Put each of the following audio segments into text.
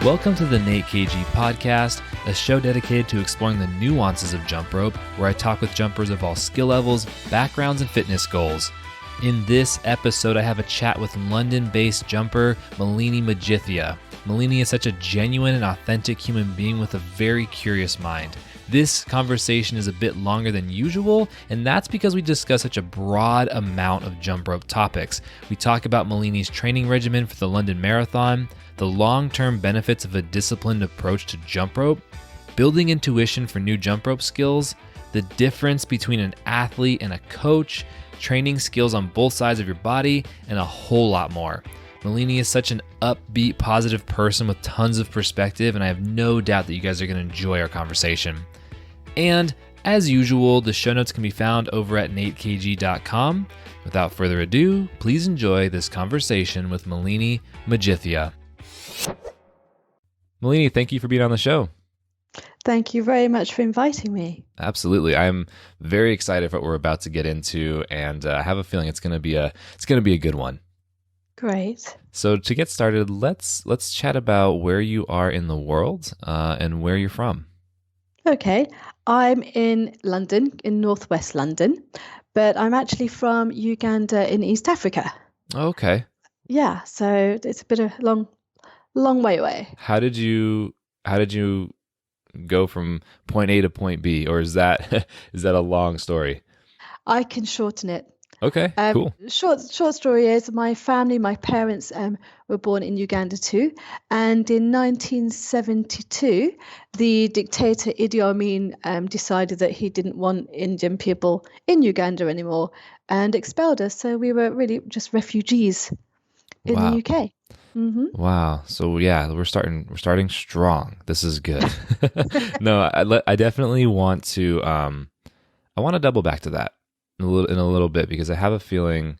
Welcome to the Nate KG Podcast, a show dedicated to exploring the nuances of jump rope, where I talk with jumpers of all skill levels, backgrounds, and fitness goals. In this episode, I have a chat with London-based jumper Malini Majithia. Malini is such a genuine and authentic human being with a very curious mind. This conversation is a bit longer than usual, and that's because we discuss such a broad amount of jump rope topics. We talk about Malini's training regimen for the London Marathon, the long-term benefits of a disciplined approach to jump rope, building intuition for new jump rope skills, the difference between an athlete and a coach, training skills on both sides of your body, and a whole lot more. Malini is such an upbeat, positive person with tons of perspective, and I have no doubt that you guys are going to enjoy our conversation. And as usual, the show notes can be found over at natekg.com. Without further ado, please enjoy this conversation with Malini Majithia. Malini, thank you for being on the show. Thank you very much for inviting me. Absolutely. I'm very excited for what we're about to get into, and I have a feeling it's going to be a good one. Great. So to get started, let's chat about where you are in the world and where you're from. Okay. I'm in London, in northwest London, but I'm actually from Uganda in East Africa. Okay. Yeah, so it's a bit of a long way away. How did you go from point A to point B, or is that a long story? I can shorten it. Okay, cool. Short story is my family, my parents were born in Uganda too. And in 1972, the dictator Idi Amin decided that he didn't want Indian people in Uganda anymore and expelled us. So we were really just refugees in the UK. Mm-hmm. Wow. So yeah, we're starting strong. This is good. No, I definitely want to double back to that in a little bit, because I have a feeling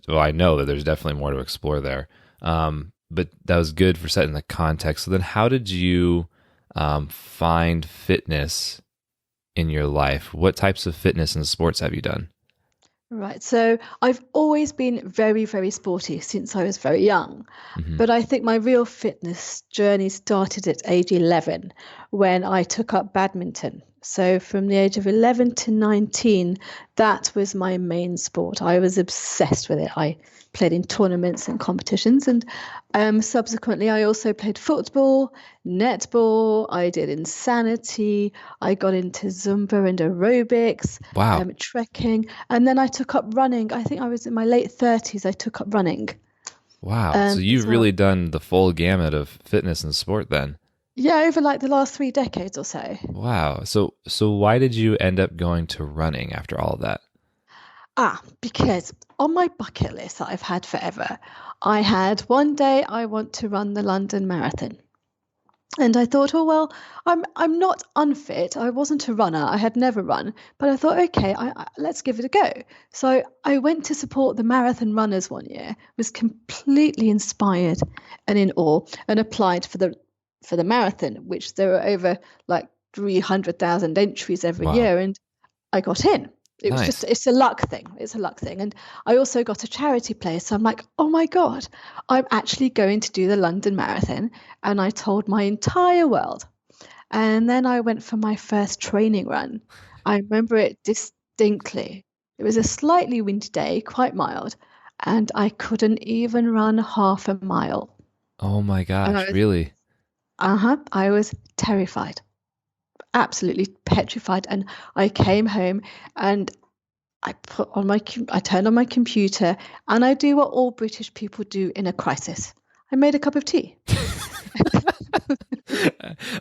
I know that there's definitely more to explore there. But that was good for setting the context. So then how did you find fitness in your life? What types of fitness and sports have you done? Right. So I've always been very, very sporty since I was very young. Mm-hmm. But I think my real fitness journey started at age 11 when I took up badminton. So from the age of 11 to 19, that was my main sport. I was obsessed with it. I played in tournaments and competitions. And subsequently, I also played football, netball. I did insanity. I got into Zumba and aerobics, wow, trekking. And then I took up running. I think I was in my late 30s. I took up running. Wow. So you've really done the full gamut of fitness and sport then. Yeah, over like the last 3 decades or so. Wow. So why did you end up going to running after all of that? Because on my bucket list that I've had forever, I had one day I want to run the London Marathon. And I thought, oh, well, I'm not unfit. I wasn't a runner. I had never run. But I thought, okay, let's give it a go. So I went to support the marathon runners one year, was completely inspired and in awe, and applied for the marathon, which there were over like 300,000 entries every year, and I got in. It was nice. it's a luck thing. It's a luck thing. And I also got a charity place. So I'm like, oh my God, I'm actually going to do the London Marathon. And I told my entire world. And then I went for my first training run. I remember it distinctly. It was a slightly windy day, quite mild, and I couldn't even run half a mile. Oh my gosh, really? I was terrified, absolutely petrified. And I came home and I turned on my computer, and I do what all British people do in a crisis. I made a cup of tea.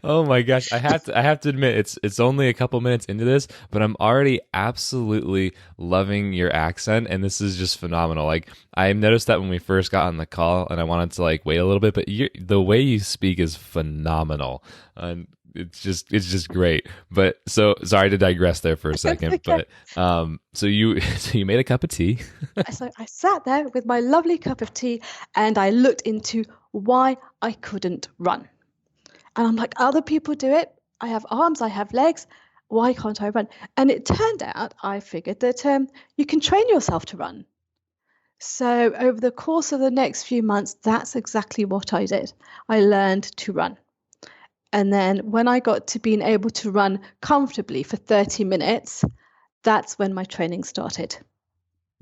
Oh my gosh, I have to admit, it's only a couple minutes into this, but I'm already absolutely loving your accent, and this is just phenomenal. Like, I noticed that when we first got on the call, and I wanted to like wait a little bit, but the way you speak is phenomenal, and it's just great. But so sorry to digress there for a second. Okay. But so you made a cup of tea. So I sat there with my lovely cup of tea, and I looked into why I couldn't run. And I'm like, other people do it. I have arms, I have legs. Why can't I run? And it turned out, I figured that you can train yourself to run. So over the course of the next few months, that's exactly what I did. I learned to run. And then when I got to being able to run comfortably for 30 minutes, that's when my training started.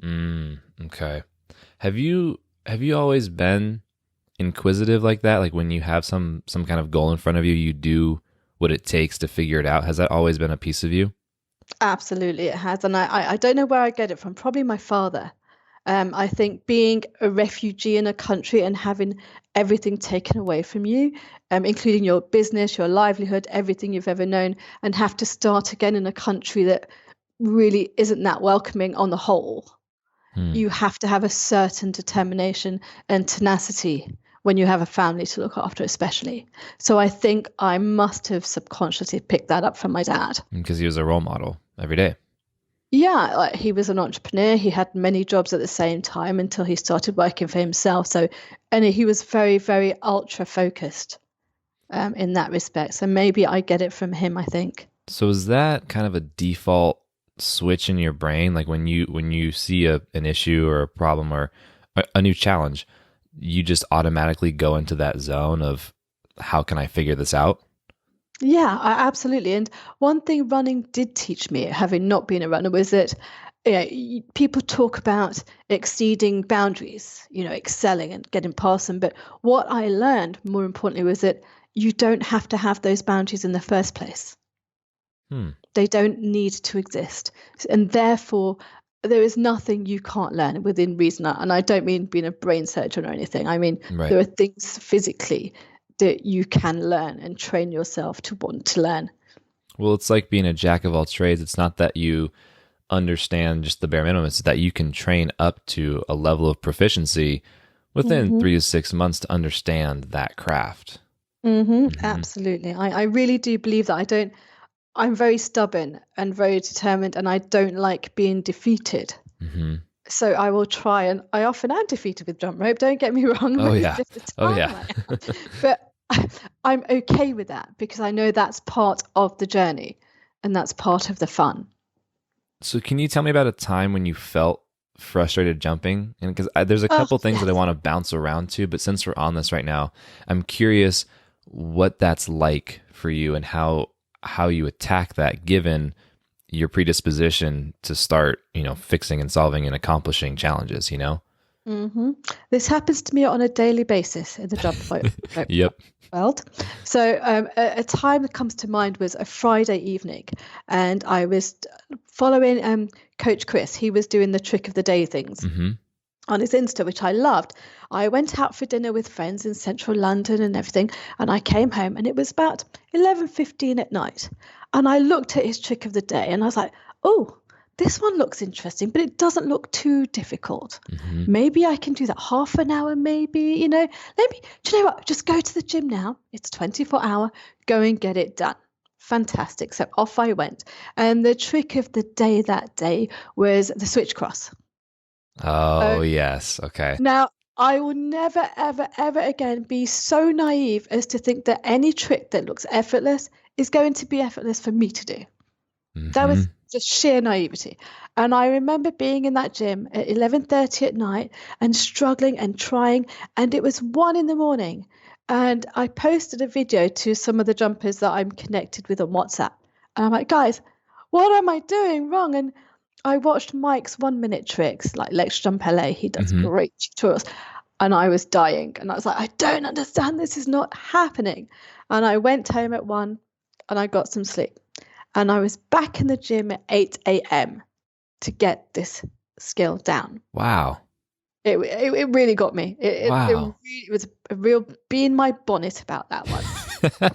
Okay. Have you always been inquisitive like that? Like when you have some kind of goal in front of you, you do what it takes to figure it out. Has that always been a piece of you? Absolutely, it has. And I don't know where I get it from. Probably my father. I think being a refugee in a country and having everything taken away from you, including your business, your livelihood, everything you've ever known, and have to start again in a country that really isn't that welcoming on the whole. You have to have a certain determination and tenacity when you have a family to look after, especially. So I think I must have subconsciously picked that up from my dad. Because he was a role model every day. Yeah, like he was an entrepreneur. He had many jobs at the same time until he started working for himself. So, and he was very, very ultra focused in that respect. So maybe I get it from him, I think. So is that kind of a default switch in your brain? Like when you see an issue or a problem or a new challenge, you just automatically go into that zone of how can I figure this out? Yeah, absolutely. And one thing running did teach me, having not been a runner, was that people talk about exceeding boundaries, excelling and getting past them. But what I learned, more importantly, was that you don't have to have those boundaries in the first place. They don't need to exist. And therefore, there is nothing you can't learn within reason. And I don't mean being a brain surgeon or anything. I mean, Right. there are things physically that you can learn and train yourself to want to learn. Well, it's like being a jack of all trades. It's not that you understand just the bare minimum. It's that you can train up to a level of proficiency within 3 to 6 months to understand that craft. Absolutely. I really do believe that. I'm very stubborn and very determined, and I don't like being defeated. So I will try, and I often am defeated with jump rope. Don't get me wrong. Oh yeah. But I'm okay with that because I know that's part of the journey and that's part of the fun. So can you tell me about a time when you felt frustrated jumping? And because there's a couple things that I want to bounce around to, but since we're on this right now, I'm curious what that's like for you and how you attack that given your predisposition to start, fixing and solving and accomplishing challenges, This happens to me on a daily basis in the jump rope Yep. world. So a time that comes to mind was a Friday evening, and I was following Coach Chris. He was doing the trick of the day things on his Insta, which I loved. I went out for dinner with friends in central London and everything, and I came home and it was about 11:15 at night. And I looked at his trick of the day and I was like, oh, this one looks interesting, but it doesn't look too difficult. Maybe I can do that half an hour, maybe, do you know what? Just go to the gym now. It's 24-hour. Go and get it done. Fantastic. So off I went. And the trick of the day that day was the switch cross. Oh, yes. Okay. Now, I will never, ever, ever again be so naive as to think that any trick that looks effortless is going to be effortless for me to do. That was just sheer naivety. And I remember being in that gym at 11:30 at night and struggling and trying, and it was 1 a.m. And I posted a video to some of the jumpers that I'm connected with on WhatsApp. And I'm like, guys, what am I doing wrong? And I watched Mike's 1-minute tricks, like Let's Jump LA. He does great tutorials. And I was dying. And I was like, I don't understand. This is not happening. And I went home at 1 and I got some sleep. And I was back in the gym at 8 a.m. to get this skill down. Wow. It really got me. It was a real bee in my bonnet about that one.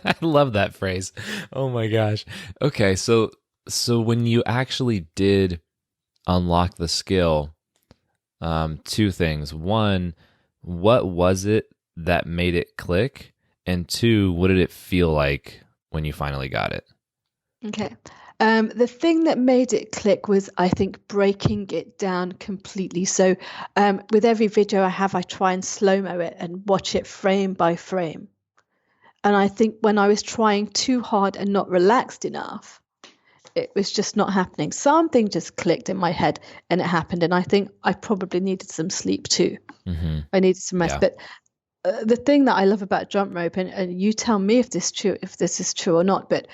I love that phrase. Oh my gosh. Okay, so when you actually did unlock the skill, 2 things. 1, what was it that made it click? And 2, what did it feel like when you finally got it? Okay. The thing that made it click was, I think, breaking it down completely. So with every video I try and slow-mo it and watch it frame by frame. And I think when I was trying too hard and not relaxed enough, it was just not happening. Something just clicked in my head and it happened. And I think I probably needed some sleep too. I needed some rest. Yeah. But the thing that I love about jump rope, and you tell me if this is true or not, but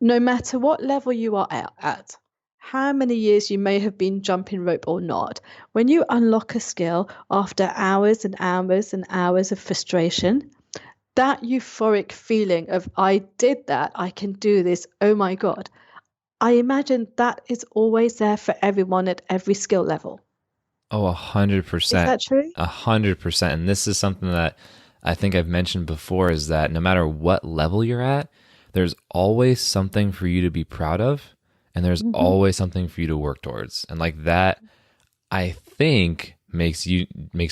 no matter what level you are at, how many years you may have been jumping rope or not, when you unlock a skill after hours and hours and hours of frustration, that euphoric feeling of I did that, I can do this, oh my God, I imagine that is always there for everyone at every skill level. Oh, Is 100%. that true? 100%. And this is something that I think I've mentioned before, is that no matter what level you're at, there's always something for you to be proud of, and there's always something for you to work towards. And like that, I think makes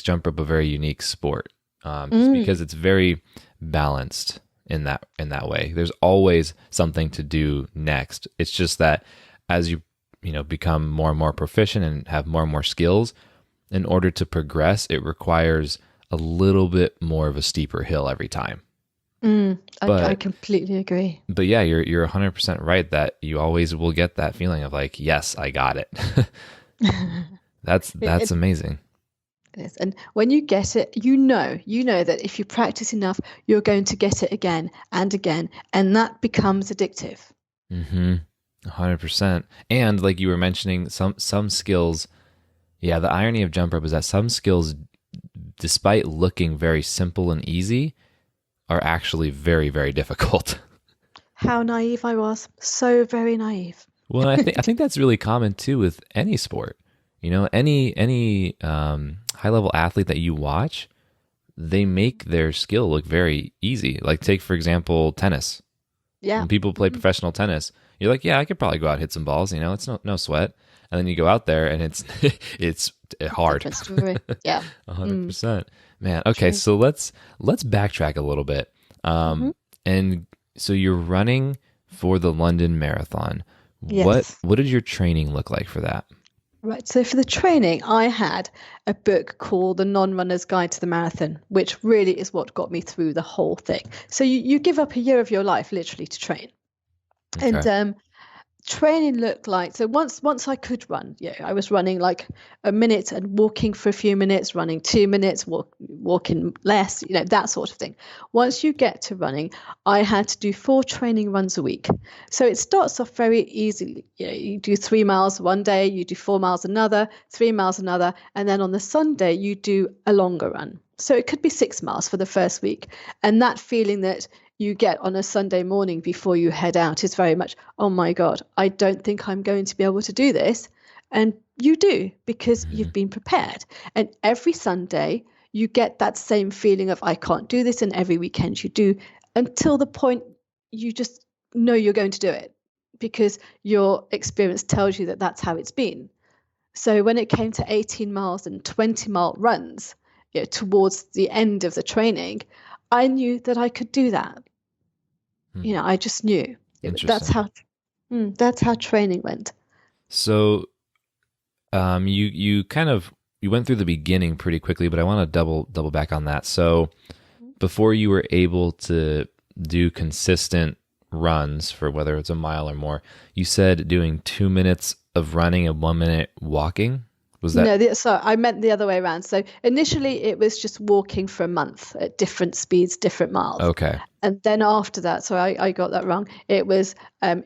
jump rope a very unique sport, just because it's very balanced in that way. There's always something to do next. It's just that as you become more and more proficient and have more and more skills, in order to progress, it requires a little bit more of a steeper hill every time. I completely agree. But yeah, you're 100% right that you always will get that feeling of like, yes, I got it. That's amazing. It is. And when you get it, you know that if you practice enough, you're going to get it again and again, and that becomes addictive. 100%. And like you were mentioning, some skills, yeah, the irony of jump rope is that some skills, despite looking very simple and easy, are actually very, very difficult. How naive I was. So very naive. Well, I think that's really common too with any sport. Any high level athlete that you watch, they make their skill look very easy. Like take for example tennis. Yeah. When people play professional tennis, you're like, yeah, I could probably go out and hit some balls. It's no sweat. And then you go out there and it's hard. Yeah. 100%. Man. Okay. True. So let's backtrack a little bit. And so you're running for the London Marathon. Yes. What did your training look like for that? Right. So for the training, I had a book called The Non-Runner's Guide to the Marathon, which really is what got me through the whole thing. So you give up a year of your life literally to train. Okay. And training looked like, so once I could run, I was running like a minute and walking for a few minutes, running 2 minutes, walking less, that sort of thing. Once you get to running, I had to do 4 training runs a week. So it starts off very easily. You do 3 miles one day, you do 4 miles another, 3 miles another, and then on the Sunday you do a longer run. So it could be 6 miles for the first week. And that feeling that you get on a Sunday morning before you head out is very much, oh my God, I don't think I'm going to be able to do this. And you do, because you've been prepared. And every Sunday you get that same feeling of, I can't do this. And every weekend you do, until the point you just know you're going to do it because your experience tells you that that's how it's been. So when it came to 18 miles and 20-mile runs, towards the end of the training, I knew that I could do that. I just knew. That's how training went. So you went through the beginning pretty quickly, but I want to double back on that. So before you were able to do consistent runs for whether it's a mile or more, you said doing 2 minutes of running and 1 minute walking. Was that? No, so I meant the other way around. So initially it was just walking for a month at different speeds, different miles. Okay. And then after that, so I got that wrong. It was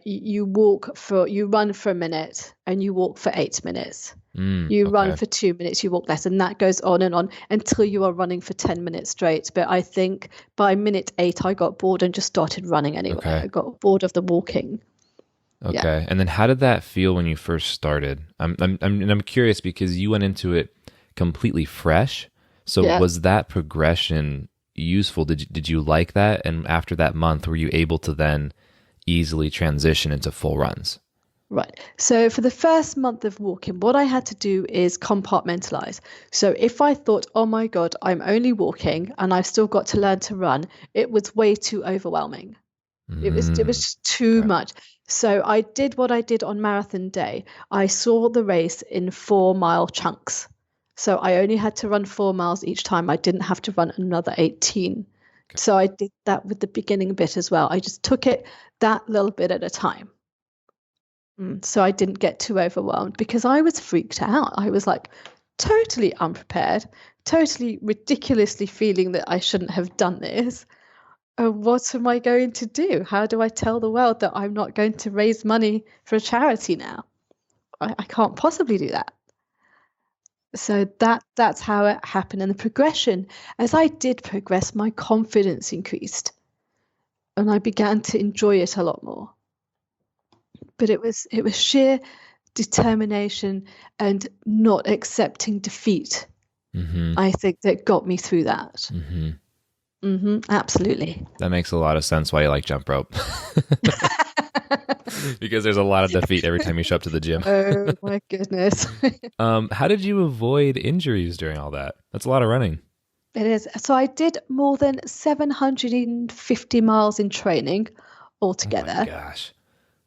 you run for a minute and you walk for 8 minutes. You run for 2 minutes, you walk less, and that goes on until you are running for 10 minutes straight. But I think by minute 8, I got bored and just started running anyway. Okay. I got bored of the walking. Okay. Yeah. And then how did that feel when you first started? I'm curious because you went into it completely fresh. So was that progression useful? Did you like that? And after that month, were you able to then easily transition into full runs? Right. So for the first month of walking, what I had to do is compartmentalize. So if I thought, oh my God, I'm only walking and I've still got to learn to run, it was way too overwhelming. It was too much. So I did what I did on marathon day. I saw the race in 4-mile chunks. So I only had to run 4 miles each time. I didn't have to run another 18. Okay. So I did that with the beginning bit as well. I just took it that little bit at a time. So I didn't get too overwhelmed because I was freaked out. I was like totally unprepared, totally ridiculously feeling that I shouldn't have done this. What am I going to do? How do I tell the world that I'm not going to raise money for a charity now? I can't possibly do that. So that's how it happened. And the progression, as I did progress, my confidence increased and I began to enjoy it a lot more. But it was sheer determination and not accepting defeat, I think, that got me through that. Absolutely. That makes a lot of sense why you like jump rope. Because there's a lot of defeat every time you show up to the gym. Oh my goodness. How did you avoid injuries during all that? That's a lot of running. It is. So I did more than 750 miles in training altogether. Oh my gosh.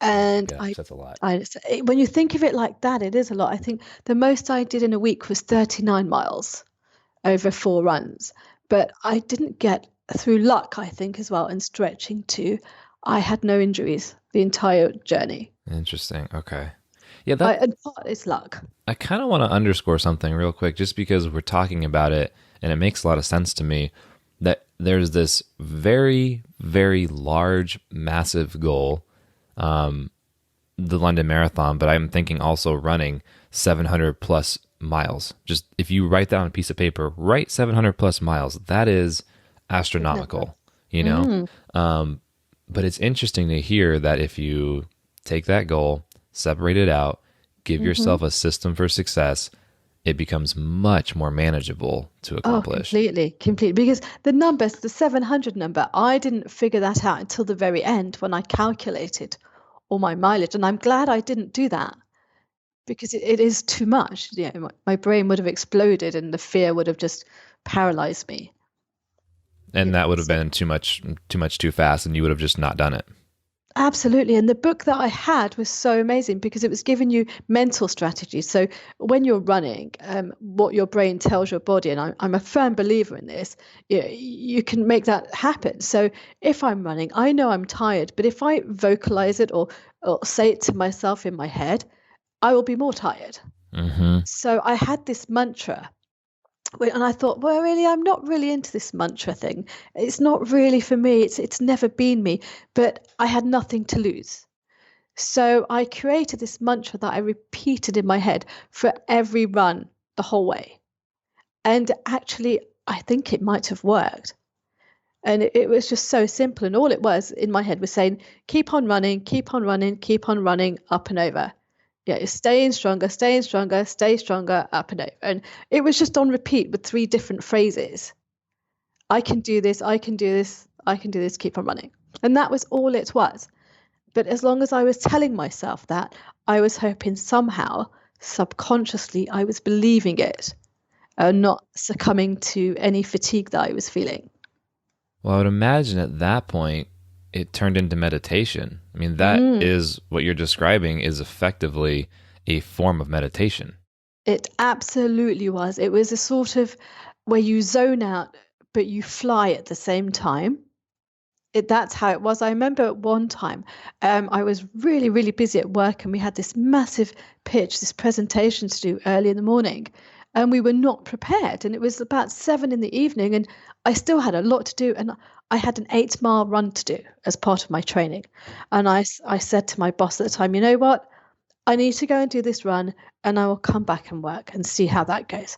And that's a lot. When you think of it like that, it is a lot. I think the most I did in a week was 39 miles over 4 runs. But I didn't get, through luck, I think, as well, and stretching too, I had no injuries the entire journey. Interesting. Okay. Yeah, and part is luck. I kind of want to underscore something real quick, just because we're talking about it, and it makes a lot of sense to me, that there's this very, very large, massive goal, the London Marathon, but I'm thinking also running 700 plus miles. Just if you write that on a piece of paper, write 700 plus miles. That is astronomical, you know? But it's interesting to hear that if you take that goal, separate it out, give yourself a system for success, it becomes much more manageable to accomplish. Completely. Because the numbers, the 700 number, I didn't figure that out until the very end when I calculated all my mileage. And I'm glad I didn't do that because it is too much. Yeah, my brain would have exploded and the fear would have just paralyzed me. And that would have been too much too fast, and you would have just not done it. Absolutely. And the book that I had was so amazing because it was giving you mental strategies. So when you're running, what your brain tells your body, and I'm a firm believer in this, you can make that happen. So if I'm running, I know I'm tired, but if I vocalize it or say it to myself in my head, I will be more tired. So I had this mantra. And I thought, well, really, I'm not really into this mantra thing. It's not really for me. It's never been me. But I had nothing to lose. So I created this mantra that I repeated in my head for every run the whole way. And actually, I think it might have worked. And it was just so simple. And all it was in my head was saying, keep on running, keep on running, keep on running, up and over. Yeah, staying stronger, stay stronger, up and over. And it was just on repeat with 3 different phrases. I can do this, I can do this, I can do this, keep on running. And that was all it was. But as long as I was telling myself that, I was hoping somehow, subconsciously, I was believing it, not succumbing to any fatigue that I was feeling. Well, I would imagine at that point, it turned into meditation. I mean, that is what you're describing is effectively a form of meditation. It absolutely was. It was a sort of where you zone out, but you fly at the same time. That's how it was. I remember at one time, I was really, really busy at work and we had this massive pitch, this presentation to do early in the morning. And we were not prepared. And it was about 7 in the evening and I still had a lot to do. And I had an 8-mile run to do as part of my training. And I said to my boss at the time, you know what? I need to go and do this run and I will come back and work and see how that goes.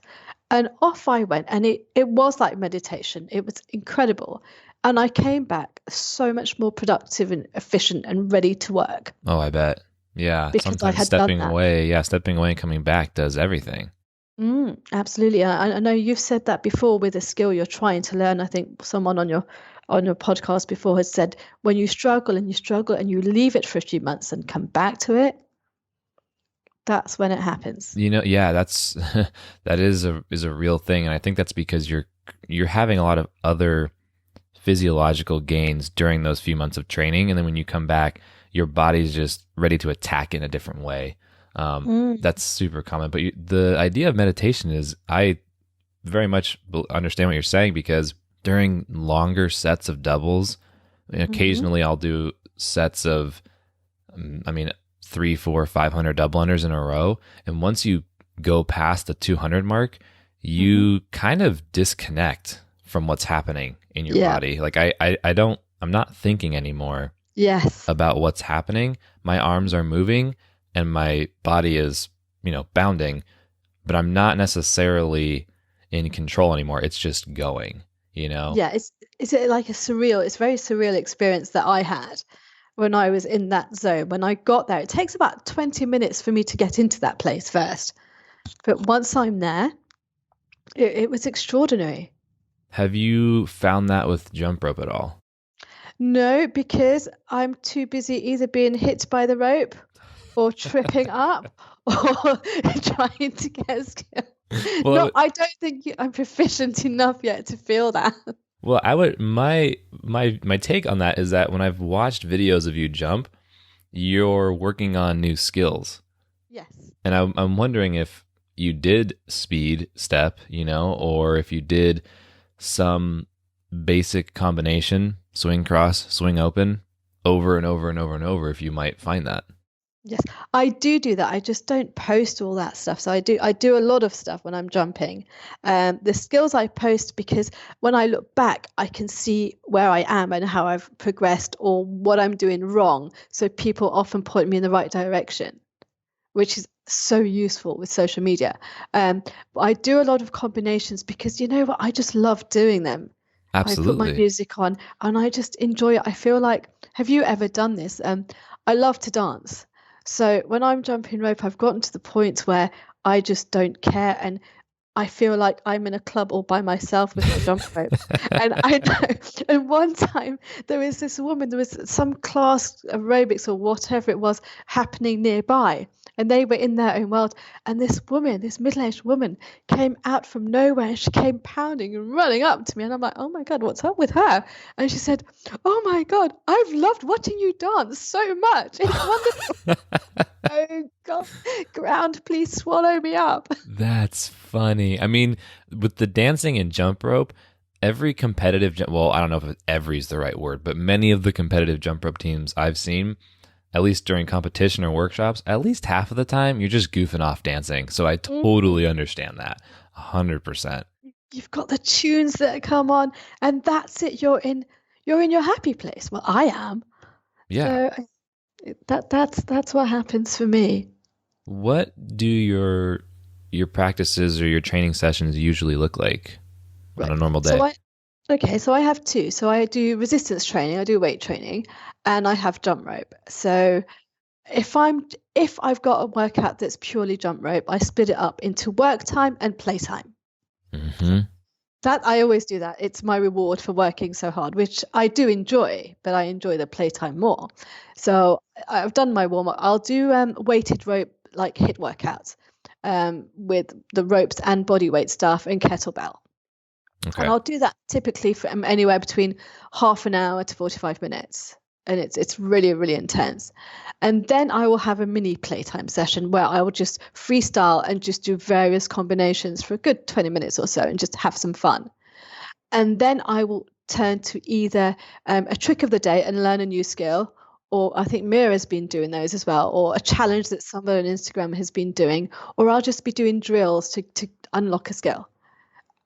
And off I went. And it was like meditation. It was incredible. And I came back so much more productive and efficient and ready to work. Oh, I bet. Yeah. Because sometimes I had stepping done that. away. Yeah. Stepping away and coming back does everything. Absolutely. I know you've said that before with a skill you're trying to learn. I think someone on your podcast before has said when you struggle and you leave it for a few months and come back to it, that's when it happens. You know, yeah, that is a real thing, and I think that's because you're having a lot of other physiological gains during those few months of training, and then when you come back, your body's just ready to attack in a different way. That's super common. But the idea of meditation is, I very much understand what you're saying, because during longer sets of doubles, occasionally I'll do sets of, 3, 4, 500 double unders in a row. And once you go past the 200 mark, you kind of disconnect from what's happening in your body. Like I'm not thinking anymore about what's happening. My arms are moving and my body is, bounding, but I'm not necessarily in control anymore. It's just going, Yeah, it's like it's very surreal experience that I had when I was in that zone. When I got there, it takes about 20 minutes for me to get into that place first. But once I'm there, it was extraordinary. Have you found that with jump rope at all? No, because I'm too busy either being hit by the rope or tripping up or trying to get a skill. Well, I don't think I'm proficient enough yet to feel that. Well, my take on that is that when I've watched videos of you jump, you're working on new skills. Yes. And I'm wondering if you did speed step, or if you did some basic combination, swing cross, swing open, over and over and over and over, if you might find that. Yes, I do that. I just don't post all that stuff. So I do a lot of stuff when I'm jumping. The skills I post, because when I look back, I can see where I am and how I've progressed or what I'm doing wrong. So people often point me in the right direction, which is so useful with social media. I do a lot of combinations because you know what? I just love doing them. Absolutely. I put my music on and I just enjoy it. I feel like, have you ever done this? I love to dance. So when I'm jumping rope, I've gotten to the point where I just don't care. And I feel like I'm in a club all by myself with my jump rope. And I know. And one time there was some class aerobics or whatever it was happening nearby. And they were in their own world. And this middle-aged woman, came out from nowhere. And she came pounding and running up to me. And I'm like, oh my God, what's up with her? And she said, oh my God, I've loved watching you dance so much. It's wonderful. Oh God, ground, please swallow me up. That's funny. I mean, with the dancing and jump rope, every competitive, well, I don't know if every is the right word, but many of the competitive jump rope teams I've seen, at least during competition or workshops, at least half of the time, you're just goofing off dancing. So I totally understand that, 100%. You've got the tunes that come on, and that's it. You're in your happy place. Well, I am. Yeah. So that's what happens for me. What do your practices or your training sessions usually look like on a normal day? So I have two. So I do resistance training, I do weight training, and I have jump rope. So if I've got a workout that's purely jump rope, I split it up into work time and play time. Mm-hmm. That I always do that. It's my reward for working so hard, which I do enjoy, but I enjoy the playtime more. So I've done my warm up. I'll do weighted rope like HIIT workouts with the ropes and body weight stuff and kettlebell. Okay. And I'll do that typically for anywhere between half an hour to 45 minutes. And it's really, really intense. And then I will have a mini playtime session where I will just freestyle and just do various combinations for a good 20 minutes or so and just have some fun. And then I will turn to either a trick of the day and learn a new skill, or I think Mira's been doing those as well, or a challenge that someone on Instagram has been doing, or I'll just be doing drills to unlock a skill.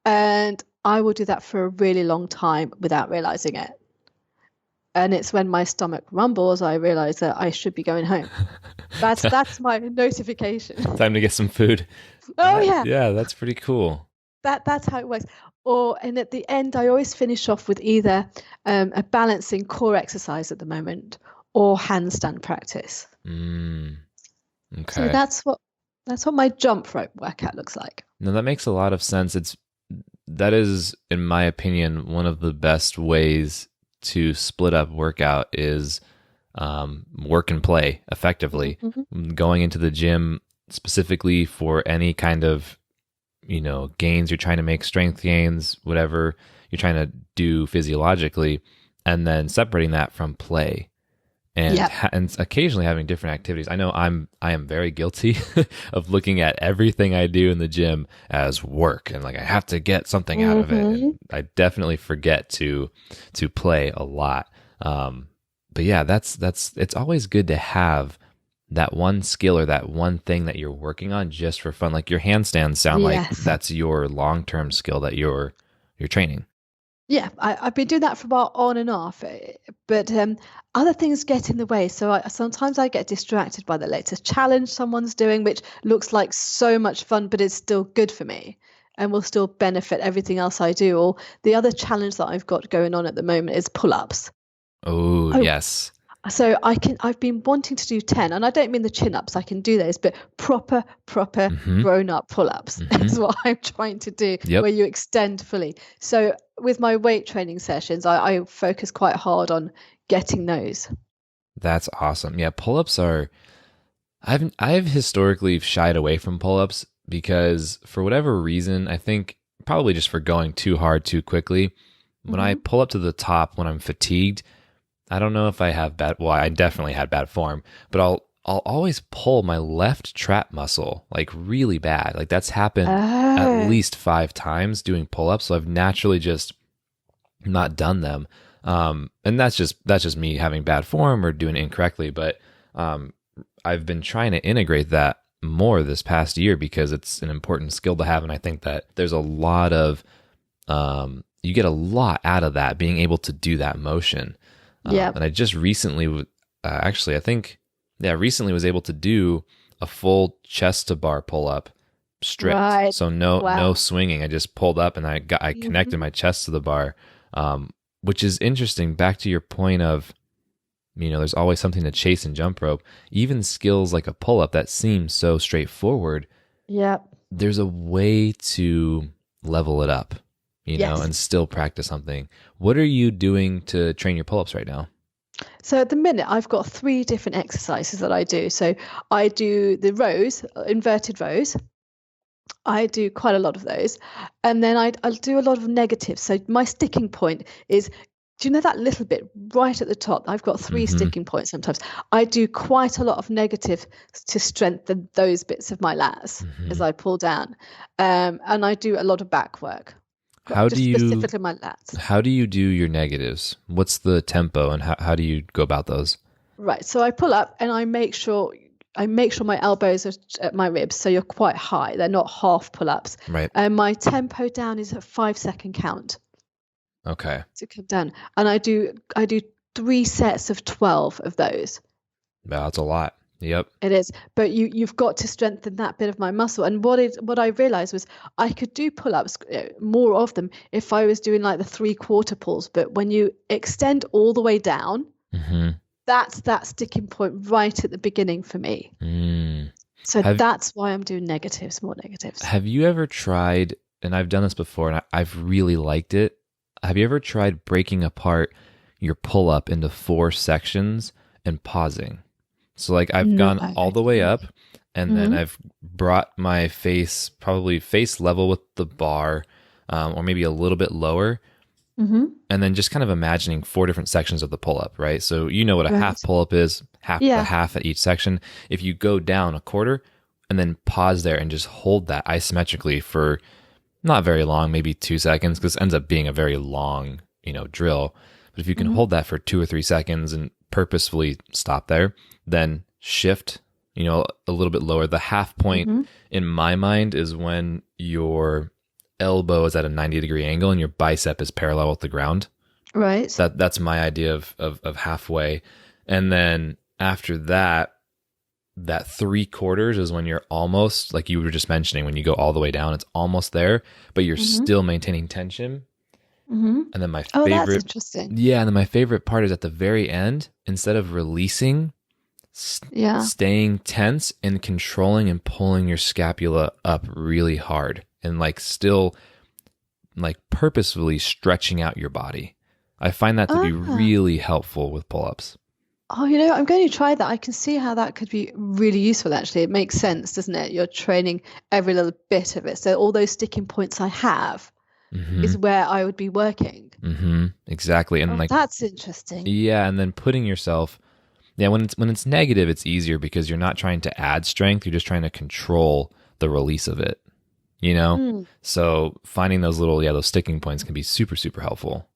And I will do that for a really long time without realizing it. And it's when my stomach rumbles, I realize that I should be going home. That's my notification. Time to get some food. Oh, yeah. Yeah, that's pretty cool. That's how it works. And at the end, I always finish off with either a balancing core exercise at the moment or handstand practice. Okay. So that's what my jump rope workout looks like. No, that makes a lot of sense. That is, in my opinion, one of the best ways to split up workout is work and play effectively. Mm-hmm. Going into the gym specifically for any kind of, gains you're trying to make, strength gains, whatever you're trying to do physiologically, and then separating that from play. And, and occasionally having different activities. I know I am very guilty of looking at everything I do in the gym as work and like I have to get something out of it. And I definitely forget to play a lot. But yeah, that's it's always good to have that one skill or that one thing that you're working on just for fun. Like your handstands sound like Yes. that's your long-term skill that you're training. Yeah, I've been doing that for a while on and off, but other things get in the way. So sometimes I get distracted by the latest challenge someone's doing, which looks like so much fun, but it's still good for me and will still benefit everything else I do. Or the other challenge that I've got going on at the moment is pull-ups. Oh, yes. So I've been wanting to do 10, and I don't mean the chin-ups, I can do those, but proper grown-up pull-ups is what I'm trying to do, where you extend fully. So with my weight training sessions, I focus quite hard on getting those. That's awesome. Yeah, pull-ups are, I've historically shied away from pull-ups because for whatever reason, I think probably just for going too hard too quickly, when I pull up to the top when I'm fatigued, I don't know if I have I definitely had bad form, but I'll always pull my left trap muscle like really bad. Like that's happened at least 5 times doing pull-ups. So I've naturally just not done them. And that's just me having bad form or doing it incorrectly. But I've been trying to integrate that more this past year because it's an important skill to have. And I think that there's a lot of, you get a lot out of that, being able to do that motion. And I just recently, recently was able to do a full chest to bar pull up stripped. Right. So no swinging. I just pulled up and I connected my chest to the bar, which is interesting. Back to your point of, there's always something to chase in jump rope. Even skills like a pull up that seem so straightforward. Yeah. There's a way to level it up. And still practice something. What are you doing to train your pull-ups right now? So at the minute, I've got 3 different exercises that I do. So I do the rows, inverted rows. I do quite a lot of those. And then I'll do a lot of negatives. So my sticking point is, do you know that little bit right at the top? I've got 3 sticking points sometimes. I do quite a lot of negative to strengthen those bits of my lats as I pull down. And I do a lot of back work. Specifically my lats. How do you do your negatives? What's the tempo and how do you go about those? Right. So I pull up and I make sure my elbows are at my ribs, so you're quite high. They're not half pull-ups. Right. And my tempo down is a 5-second count. Okay. To come down. And I do 3 sets of 12 of those. That's a lot. Yep. It is. But you've got to strengthen that bit of my muscle. And what I realized was I could do pull-ups, more of them, if I was doing like the 3/4 pulls. But when you extend all the way down, that's that sticking point right at the beginning for me. So that's why I'm doing more negatives. Have you ever tried, and I've done this before and I've really liked it, have you ever tried breaking apart your pull-up into 4 sections and pausing? So like I've gone all the way up and then I've brought my face probably face level with the bar, or maybe a little bit lower. And then just kind of imagining 4 different sections of the pull-up, right? So you know what a half pull-up is, the half at each section. If you go down a quarter and then pause there and just hold that isometrically for not very long, maybe 2 seconds, because it ends up being a very long, drill. But if you can hold that for 2 or 3 seconds and purposefully stop there, then shift, a little bit lower. The half point in my mind is when your elbow is at a 90-degree angle and your bicep is parallel with the ground. Right. That's my idea of halfway. And then after that 3/4 is when you're almost, like you were just mentioning, when you go all the way down, it's almost there, but you're still maintaining tension. And then my favorite, that's interesting. Yeah, and then my favorite part is at the very end, instead of releasing, staying tense and controlling and pulling your scapula up really hard and like still like purposefully stretching out your body. I find that to be really helpful with pull-ups. Oh, I'm going to try that. I can see how that could be really useful, actually. It makes sense, doesn't it? You're training every little bit of it. So all those sticking points I have is where I would be working. Exactly. And that's interesting. Yeah, and then putting yourself, when it's negative, it's easier because you're not trying to add strength. You're just trying to control the release of it, So finding those those sticking points can be super, super helpful.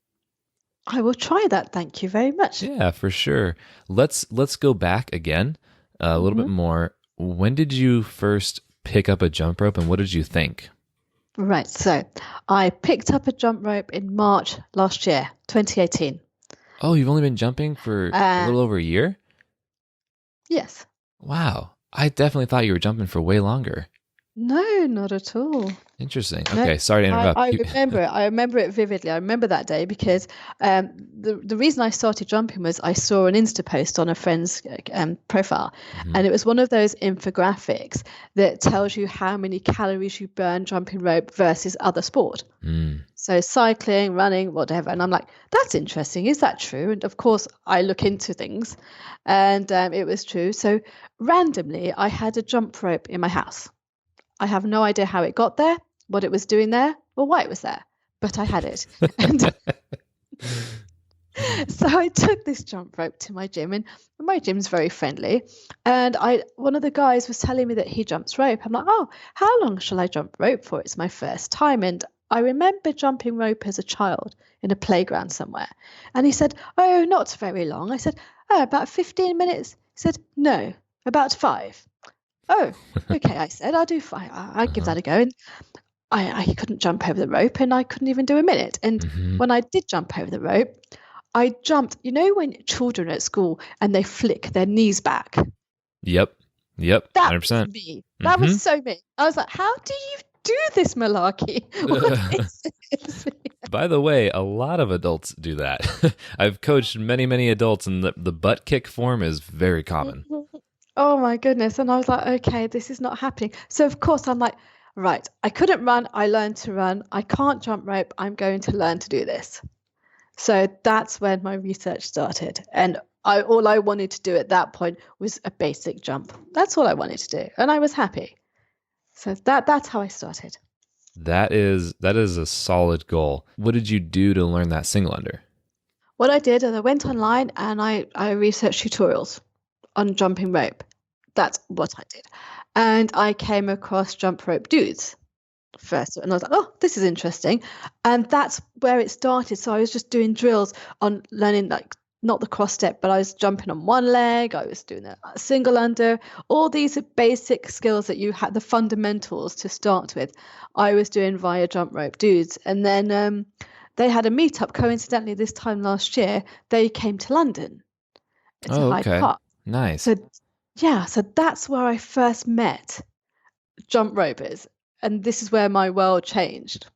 I will try that. Thank you very much. Yeah, for sure. Let's go back again a little bit more. When did you first pick up a jump rope and what did you think? Right. So I picked up a jump rope in March last year, 2018. Oh, you've only been jumping for a little over a year? Yes. Wow. I definitely thought you were jumping for way longer. No, not at all. Interesting. No, Okay, sorry to interrupt. I remember it. I remember it vividly. I remember that day because the reason I started jumping was I saw an Insta post on a friend's profile, and it was one of those infographics that tells you how many calories you burn jumping rope versus other sport. So cycling, running, whatever. And I'm like, that's interesting. Is that true? And of course, I look into things, and it was true. So randomly, I had a jump rope in my house. I have no idea how it got there, what it was doing there, or why it was there, but I had it. And so I took this jump rope to my gym, and my gym's very friendly. And one of the guys was telling me that he jumps rope. I'm like, oh, how long shall I jump rope for? It's my first time. And I remember jumping rope as a child in a playground somewhere. And he said, oh, not very long. I said, oh, about 15 minutes. He said, no, about 5. Oh, okay, I said, I'll do 5. I'll give that a go. And I couldn't jump over the rope, and I couldn't even do a minute. And when I did jump over the rope, I jumped, when children at school and they flick their knees back. Yep, That 100%. was me. That was so me. I was like, how do you do this malarkey? What is this? By the way, a lot of adults do that. I've coached many adults, and the butt kick form is very common. Oh my goodness. And I was like, okay, this is not happening. So of course I'm like, right, I couldn't run. I learned to run. I can't jump rope. I'm going to learn to do this. So that's when my research started. And all I wanted to do at that point was a basic jump. That's all I wanted to do. And I was happy. So that's how I started. That is a solid goal. What did you do to learn that single under? What I did is I went online and I researched tutorials on jumping rope. That's what I did. And I came across jump rope dudes first. And I was like, oh, this is interesting. And that's where it started. So I was just doing drills on learning, like, not the cross step, but I was jumping on one leg. I was doing a single under, all these basic skills that you had, the fundamentals to start with. I was doing via jump rope dudes. And then they had a meetup, coincidentally, this time last year. They came to London, to Hyde Park. Nice. So that's where I first met jump ropers, and this is where my world changed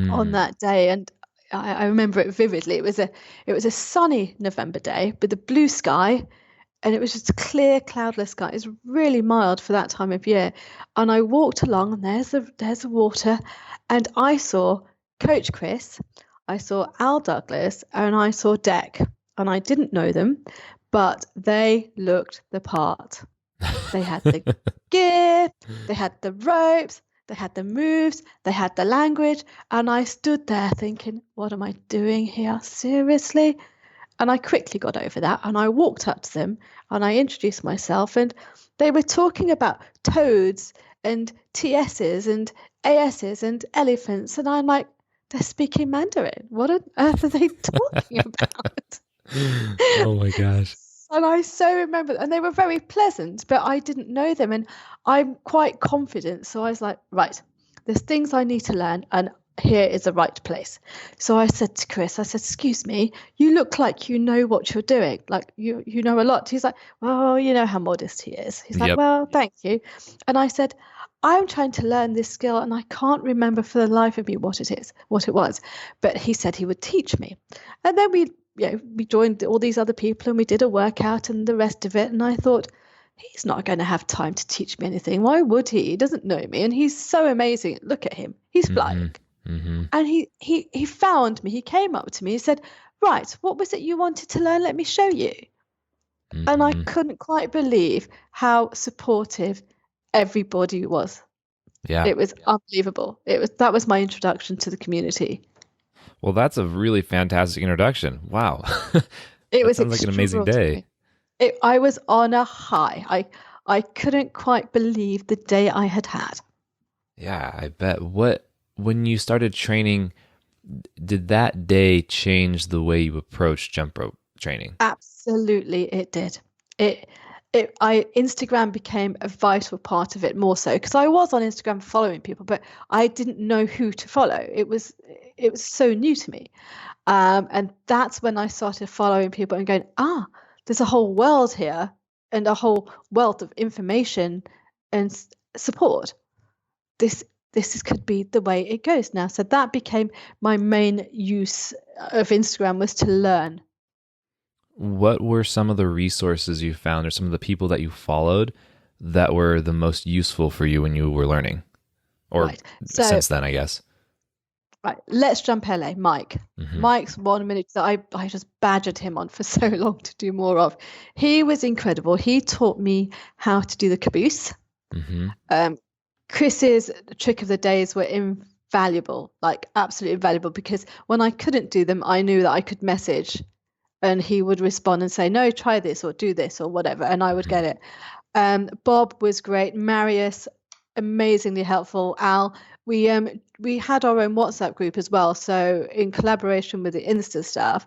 on that day. And I remember it vividly. It was a sunny November day with a blue sky, and it was just a clear, cloudless sky. It was really mild for that time of year. And I walked along, and there's the water, and I saw Coach Chris, I saw Al Douglas, and I saw Deck, and I didn't know them, but they looked the part. They had the gear, they had the ropes, they had the moves, they had the language. And I stood there thinking, what am I doing here? Seriously? And I quickly got over that. And I walked up to them and I introduced myself. And they were talking about toads and TSs and ASs and elephants. And I'm like, they're speaking Mandarin. What on earth are they talking about? Oh my gosh. And I so remember, and they were very pleasant, but I didn't know them. And I'm quite confident. So I was like, right, there's things I need to learn, and here is the right place. So I said to Chris, I said, excuse me, you look like you know what you're doing. Like you know a lot. He's like, well, you know how modest he is. He's like, well, thank you. And I said, I'm trying to learn this skill, and I can't remember for the life of me what it was. But he said he would teach me. And then we joined all these other people, and we did a workout and the rest of it. And I thought, he's not going to have time to teach me anything. Why would he? He doesn't know me, and he's so amazing. Look at him. He's flying. And he found me. He came up to me. He said, right, what was it you wanted to learn? Let me show you. And I couldn't quite believe how supportive everybody was. Yeah. It was unbelievable. That was my introduction to the community. Well, that's a really fantastic introduction. Wow. It was sounds like an amazing day. I was on a high. I couldn't quite believe the day I had had. Yeah, I bet. When you started training, did that day change the way you approached jump rope training? Absolutely, it did. Instagram became a vital part of it more so because I was on Instagram following people, but I didn't know who to follow. It was so new to me, and that's when I started following people and going, there's a whole world here and a whole wealth of information and support. This could be the way it goes now. So that became my main use of Instagram, was to learn. What were some of the resources you found or some of the people that you followed that were the most useful for you when you were learning? Or right. Since then, I guess. Right. Let's Jump LA, Mike. Mm-hmm. Mike's 1 minute that I just badgered him on for so long to do more of. He was incredible. He taught me how to do the caboose. Mm-hmm. Chris's trick of the days were invaluable, like absolutely invaluable, because when I couldn't do them, I knew that I could message and he would respond and say, no, try this or do this or whatever. And I would get it. Bob was great. Marius, amazingly helpful. Al, we had our own WhatsApp group as well. So in collaboration with the Insta staff,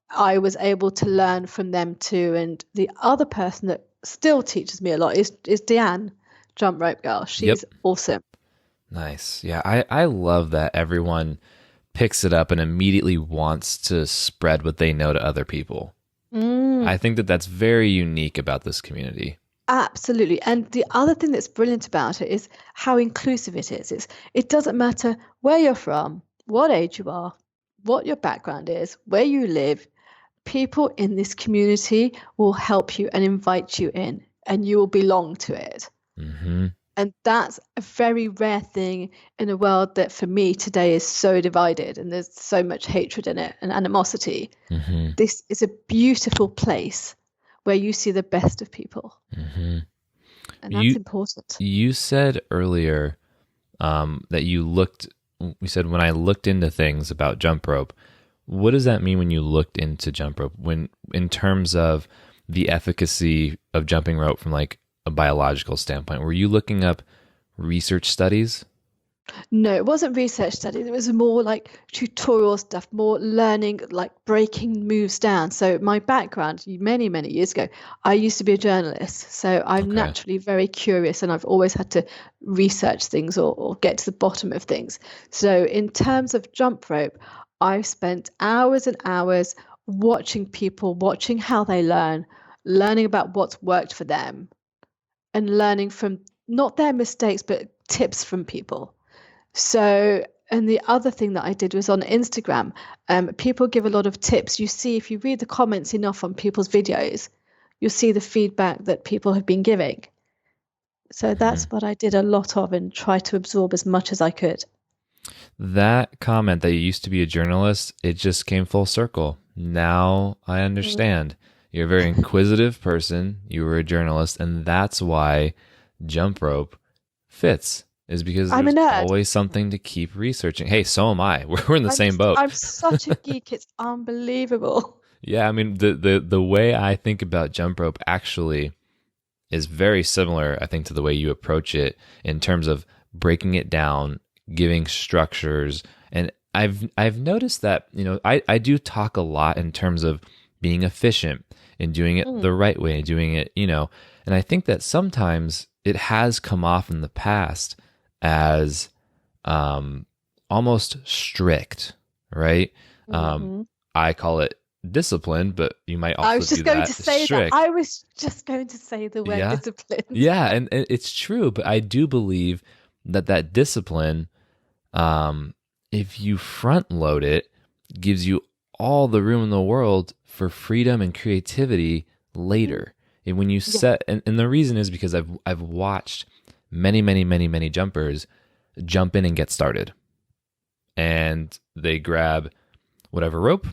I was able to learn from them too. And the other person that still teaches me a lot is Deanne, Jump Rope Girl. She's awesome. Nice. Yeah, I love that everyone picks it up and immediately wants to spread what they know to other people. I think that that's very unique about this community. Absolutely. And the other thing that's brilliant about it is how inclusive it is. It doesn't matter where you're from, what age you are, what your background is, where you live. People in this community will help you and invite you in, and you will belong to it. Mm-hmm. And that's a very rare thing in a world that for me today is so divided and there's so much hatred in it and animosity. Mm-hmm. This is a beautiful place where you see the best of people. Mm-hmm. And that's important. You said earlier that you said, when I looked into things about jump rope, what does that mean when you looked into jump rope? When, in terms of the efficacy of jumping rope from like a biological standpoint, were you looking up research studies? No, it wasn't research studies. It was more like tutorial stuff, more learning, like breaking moves down. So my background, many, many years ago, I used to be a journalist. So I'm naturally very curious and I've always had to research things or get to the bottom of things. So in terms of jump rope, I've spent hours and hours watching people, watching how they learning about what's worked for them, and learning from not their mistakes, but tips from people. So, and the other thing that I did was on Instagram, people give a lot of tips. You see, if you read the comments enough on people's videos, you'll see the feedback that people have been giving. So that's what I did a lot of and try to absorb as much as I could. That comment that you used to be a journalist, it just came full circle. Now I understand. You're a very inquisitive person. You were a journalist, and that's why jump rope fits, is because there's always something to keep researching. Hey, so am I. We're in the same boat. I'm such a geek. It's unbelievable. Yeah, I mean, the way I think about jump rope actually is very similar, I think, to the way you approach it in terms of breaking it down, giving structures. And I've noticed that, I do talk a lot in terms of being efficient and doing it the right way and doing it, and I think that sometimes it has come off in the past as almost strict, right? I call it discipline, but you might also I was just going to say strict. That. I was just going to say the word discipline. Yeah, and it's true, but I do believe that discipline, if you front load it, gives you all the room in the world for freedom and creativity later. And when you set, and the reason is because I've watched many jumpers jump in and get started. And they grab whatever rope,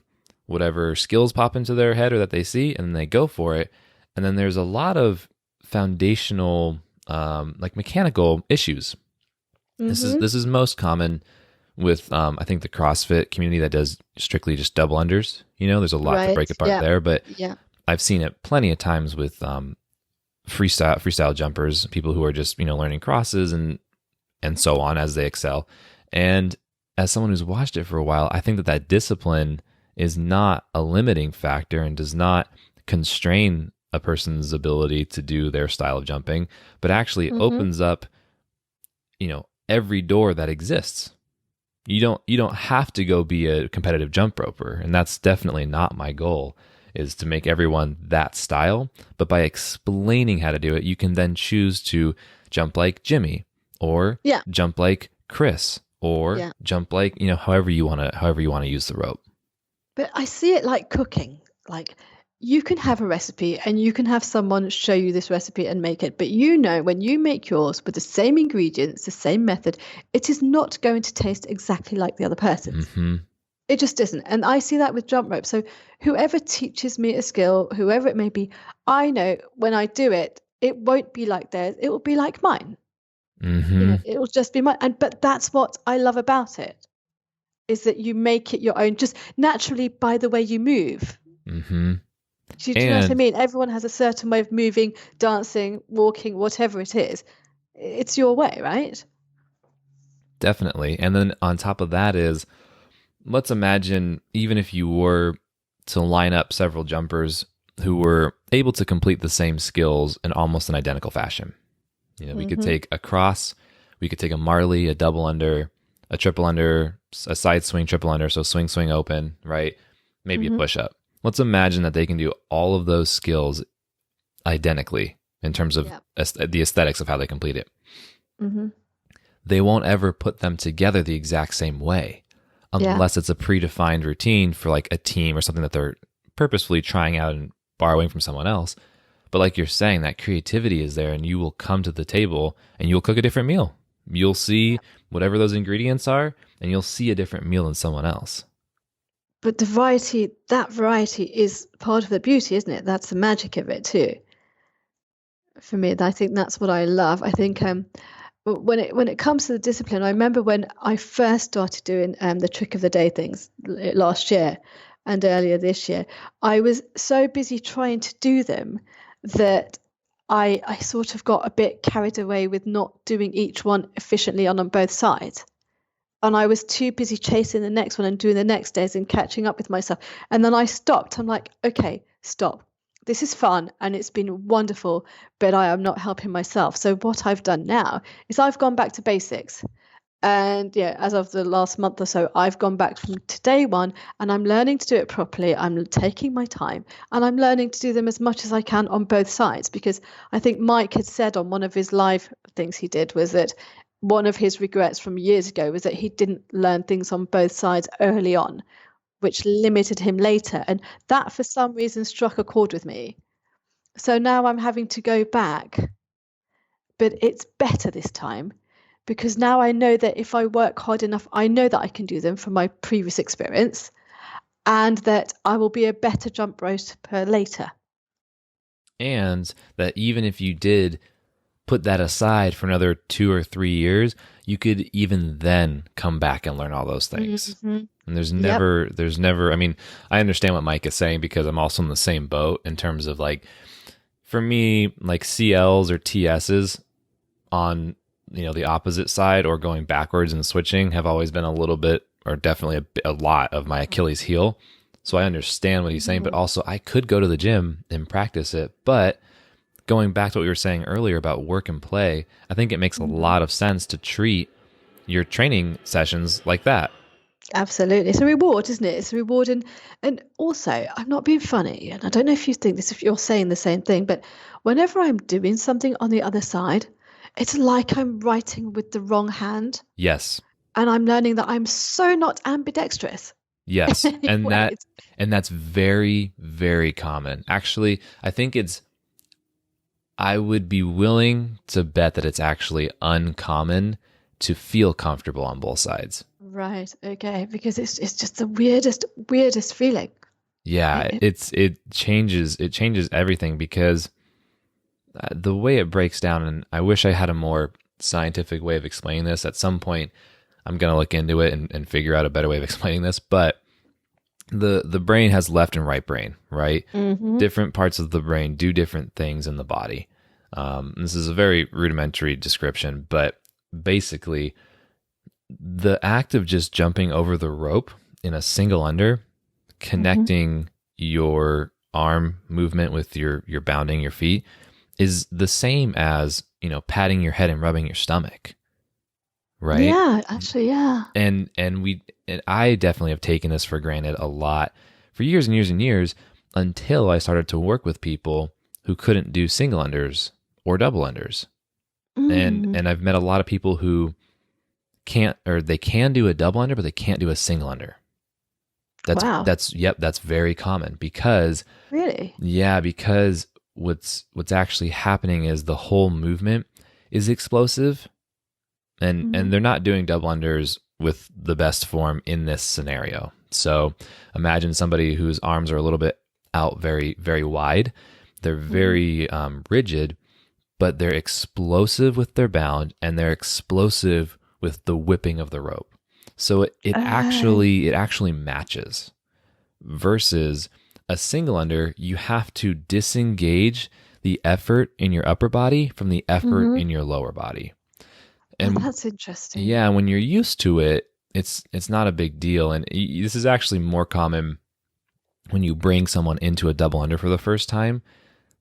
whatever skills pop into their head or that they see, and then they go for it. And then there's a lot of foundational, like mechanical issues. This is most common with, I think, the CrossFit community that does strictly just double unders. There's a lot to break apart there, but I've seen it plenty of times with freestyle jumpers, people who are just, learning crosses and so on as they excel. And as someone who's watched it for a while, I think that discipline is not a limiting factor and does not constrain a person's ability to do their style of jumping, but actually opens up, every door that exists. You don't have to go be a competitive jump roper, and that's definitely not my goal, is to make everyone that style. But by explaining how to do it, you can then choose to jump like Jimmy, or jump like Chris, or jump like, however you want to use the rope. But I see it like cooking. Like, you can have a recipe and you can have someone show you this recipe and make it. But when you make yours with the same ingredients, the same method, it is not going to taste exactly like the other person's. It just isn't. And I see that with jump rope. So whoever teaches me a skill, whoever it may be, I know when I do it, it won't be like theirs. It will be like mine. It will just be mine. But that's what I love about it, is that you make it your own, just naturally by the way you move. Do you know what I mean? Everyone has a certain way of moving, dancing, walking, whatever it is. It's your way, right? Definitely. And then on top of that is, let's imagine, even if you were to line up several jumpers who were able to complete the same skills in almost an identical fashion. We could take a cross, we could take a Marley, a double under, a triple under, a side swing, triple under, so swing, swing, open, right? Maybe a push up. Let's imagine that they can do all of those skills identically in terms of the aesthetics of how they complete it. They won't ever put them together the exact same way, unless it's a predefined routine for like a team or something that they're purposefully trying out and borrowing from someone else. But like you're saying, that creativity is there, and you will come to the table and you'll cook a different meal. You'll see whatever those ingredients are, and you'll see a different meal than someone else. But that variety is part of the beauty, isn't it? That's the magic of it too. For me, I think that's what I love. I think when it comes to the discipline, I remember when I first started doing the trick of the day things last year and earlier this year, I was so busy trying to do them that I sort of got a bit carried away with not doing each one efficiently on both sides. And I was too busy chasing the next one and doing the next days and catching up with myself. And then I stopped. I'm like, okay, stop. This is fun and it's been wonderful, but I am not helping myself. So what I've done now is I've gone back to basics. And as of the last month or so, I've gone back from to day one, and I'm learning to do it properly. I'm taking my time and I'm learning to do them as much as I can on both sides, because I think Mike had said on one of his live things he did was that one of his regrets from years ago was that he didn't learn things on both sides early on, which limited him later. And that for some reason struck a chord with me. So now I'm having to go back, but it's better this time, because now I know that if I work hard enough, I know that I can do them from my previous experience, and that I will be a better jump roper later. And that even if you did put that aside for another 2 or 3 years, you could even then come back and learn all those things. And there's never, I mean, I understand what Mike is saying, because I'm also in the same boat in terms of, like, for me, like CLs or TSs on, the opposite side or going backwards and switching have always been a little bit, or definitely a lot of my Achilles heel. So I understand what he's saying, but also I could go to the gym and practice it. But going back to what we were saying earlier about work and play, I think it makes a lot of sense to treat your training sessions like that. Absolutely. It's a reward, isn't it? It's a reward. And also, I'm not being funny, and I don't know if you think this, if you're saying the same thing, but whenever I'm doing something on the other side, it's like I'm writing with the wrong hand. Yes. And I'm learning that I'm so not ambidextrous. Yes. And that's very, very common. Actually, I would be willing to bet that it's actually uncommon to feel comfortable on both sides. Right. Okay. Because it's just the weirdest feeling. Yeah. It changes everything, because the way it breaks down, and I wish I had a more scientific way of explaining this. At some point, I'm going to look into it and figure out a better way of explaining this. But the brain has left and right brain, right? Different parts of the brain do different things in the body. This is a very rudimentary description, but basically the act of just jumping over the rope in a single under, connecting your arm movement with your bounding your feet is the same as, patting your head and rubbing your stomach, right? Yeah, actually, yeah. And I definitely have taken this for granted a lot for years and years and years until I started to work with people who couldn't do single unders or double unders. And I've met a lot of people who can't, or they can do a double under, but they can't do a single under. Wow. That's very common because Really? Yeah, because what's actually happening is the whole movement is explosive, and they're not doing double unders with the best form in this scenario. So imagine somebody whose arms are a little bit out very, very wide. They're very rigid, but they're explosive with their bound, and they're explosive with the whipping of the rope. So it actually matches, versus a single under, you have to disengage the effort in your upper body from the effort in your lower body. And that's interesting. Yeah, when you're used to it, it's not a big deal. And this is actually more common when you bring someone into a double under for the first time.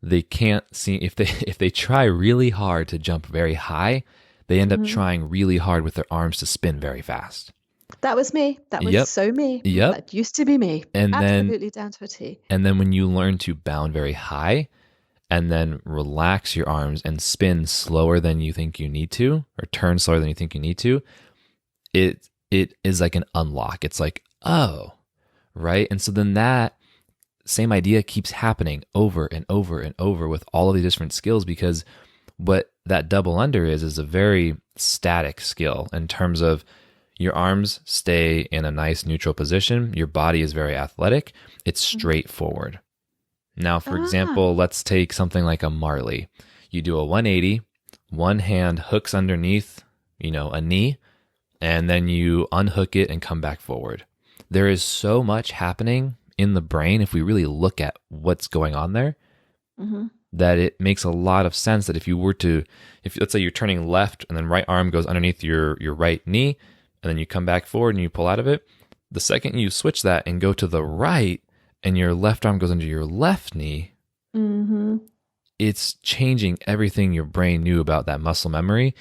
They can't see, if they try really hard to jump very high, they end up trying really hard with their arms to spin very fast. That was me. That was so me. Yep. That used to be me. And absolutely down to a T. And then when you learn to bound very high and then relax your arms and spin slower than you think you need to, or turn slower than you think you need to, it is like an unlock. It's like, oh, right? And so then that same idea keeps happening over and over and over with all of these different skills, because what that double under is a very static skill in terms of your arms stay in a nice neutral position. Your body is very athletic. It's straightforward. Now, for example, let's take something like a Marley. You do a 180, one hand hooks underneath, a knee, and then you unhook it and come back forward. There is so much happening in the brain, if we really look at what's going on there, that it makes a lot of sense that if let's say you're turning left and then right arm goes underneath your right knee, and then you come back forward and you pull out of it, the second you switch that and go to the right and your left arm goes under your left knee, it's changing everything your brain knew about that muscle memory.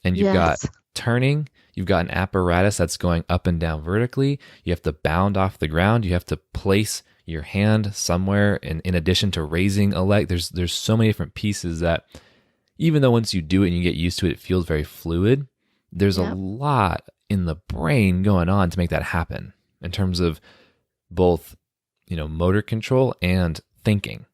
And you've got turning, you've got an apparatus that's going up and down vertically. You have to bound off the ground. You have to place your hand somewhere, and in addition to raising a leg, there's so many different pieces that, even though once you do it and you get used to it, it feels very fluid. There's a lot in the brain going on to make that happen in terms of both, motor control and thinking.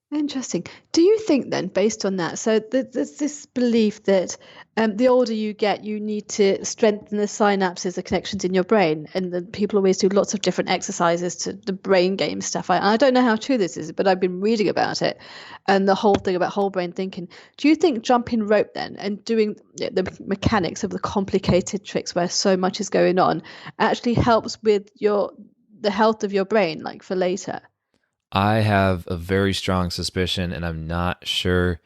Interesting. Do you think then, based on that, so there's this belief that the older you get, you need to strengthen the synapses, the connections in your brain, and then people always do lots of different exercises to the brain game stuff. I don't know how true this is, but I've been reading about it, and the whole thing about whole brain thinking. Do you think jumping rope then and doing the mechanics of the complicated tricks where so much is going on actually helps with the health of your brain, like for later? I have a very strong suspicion, and I'm not sure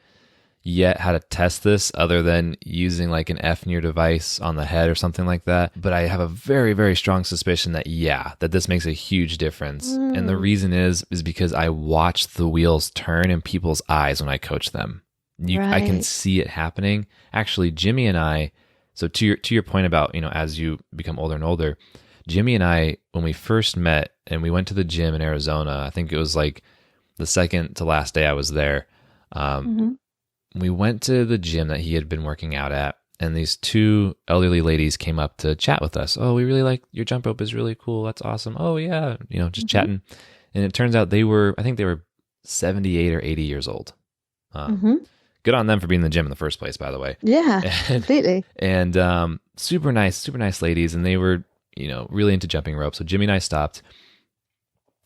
yet how to test this other than using like an F-near device on the head or something like that. But I have a very, very strong suspicion that this makes a huge difference. And the reason is because I watch the wheels turn in people's eyes when I coach them. I can see it happening. Actually, Jimmy and I, so to your point about, as you become older and older, Jimmy and I, when we first met and we went to the gym in Arizona, I think it was like the second to last day I was there. We went to the gym that he had been working out at, and these two elderly ladies came up to chat with us. Oh, we really like your jump rope is really cool. That's awesome. Oh yeah. Just chatting. And it turns out I think they were 78 or 80 years old. Good on them for being in the gym in the first place, by the way. Yeah, completely. And super nice ladies. And they were, really into jumping rope. So Jimmy and I stopped,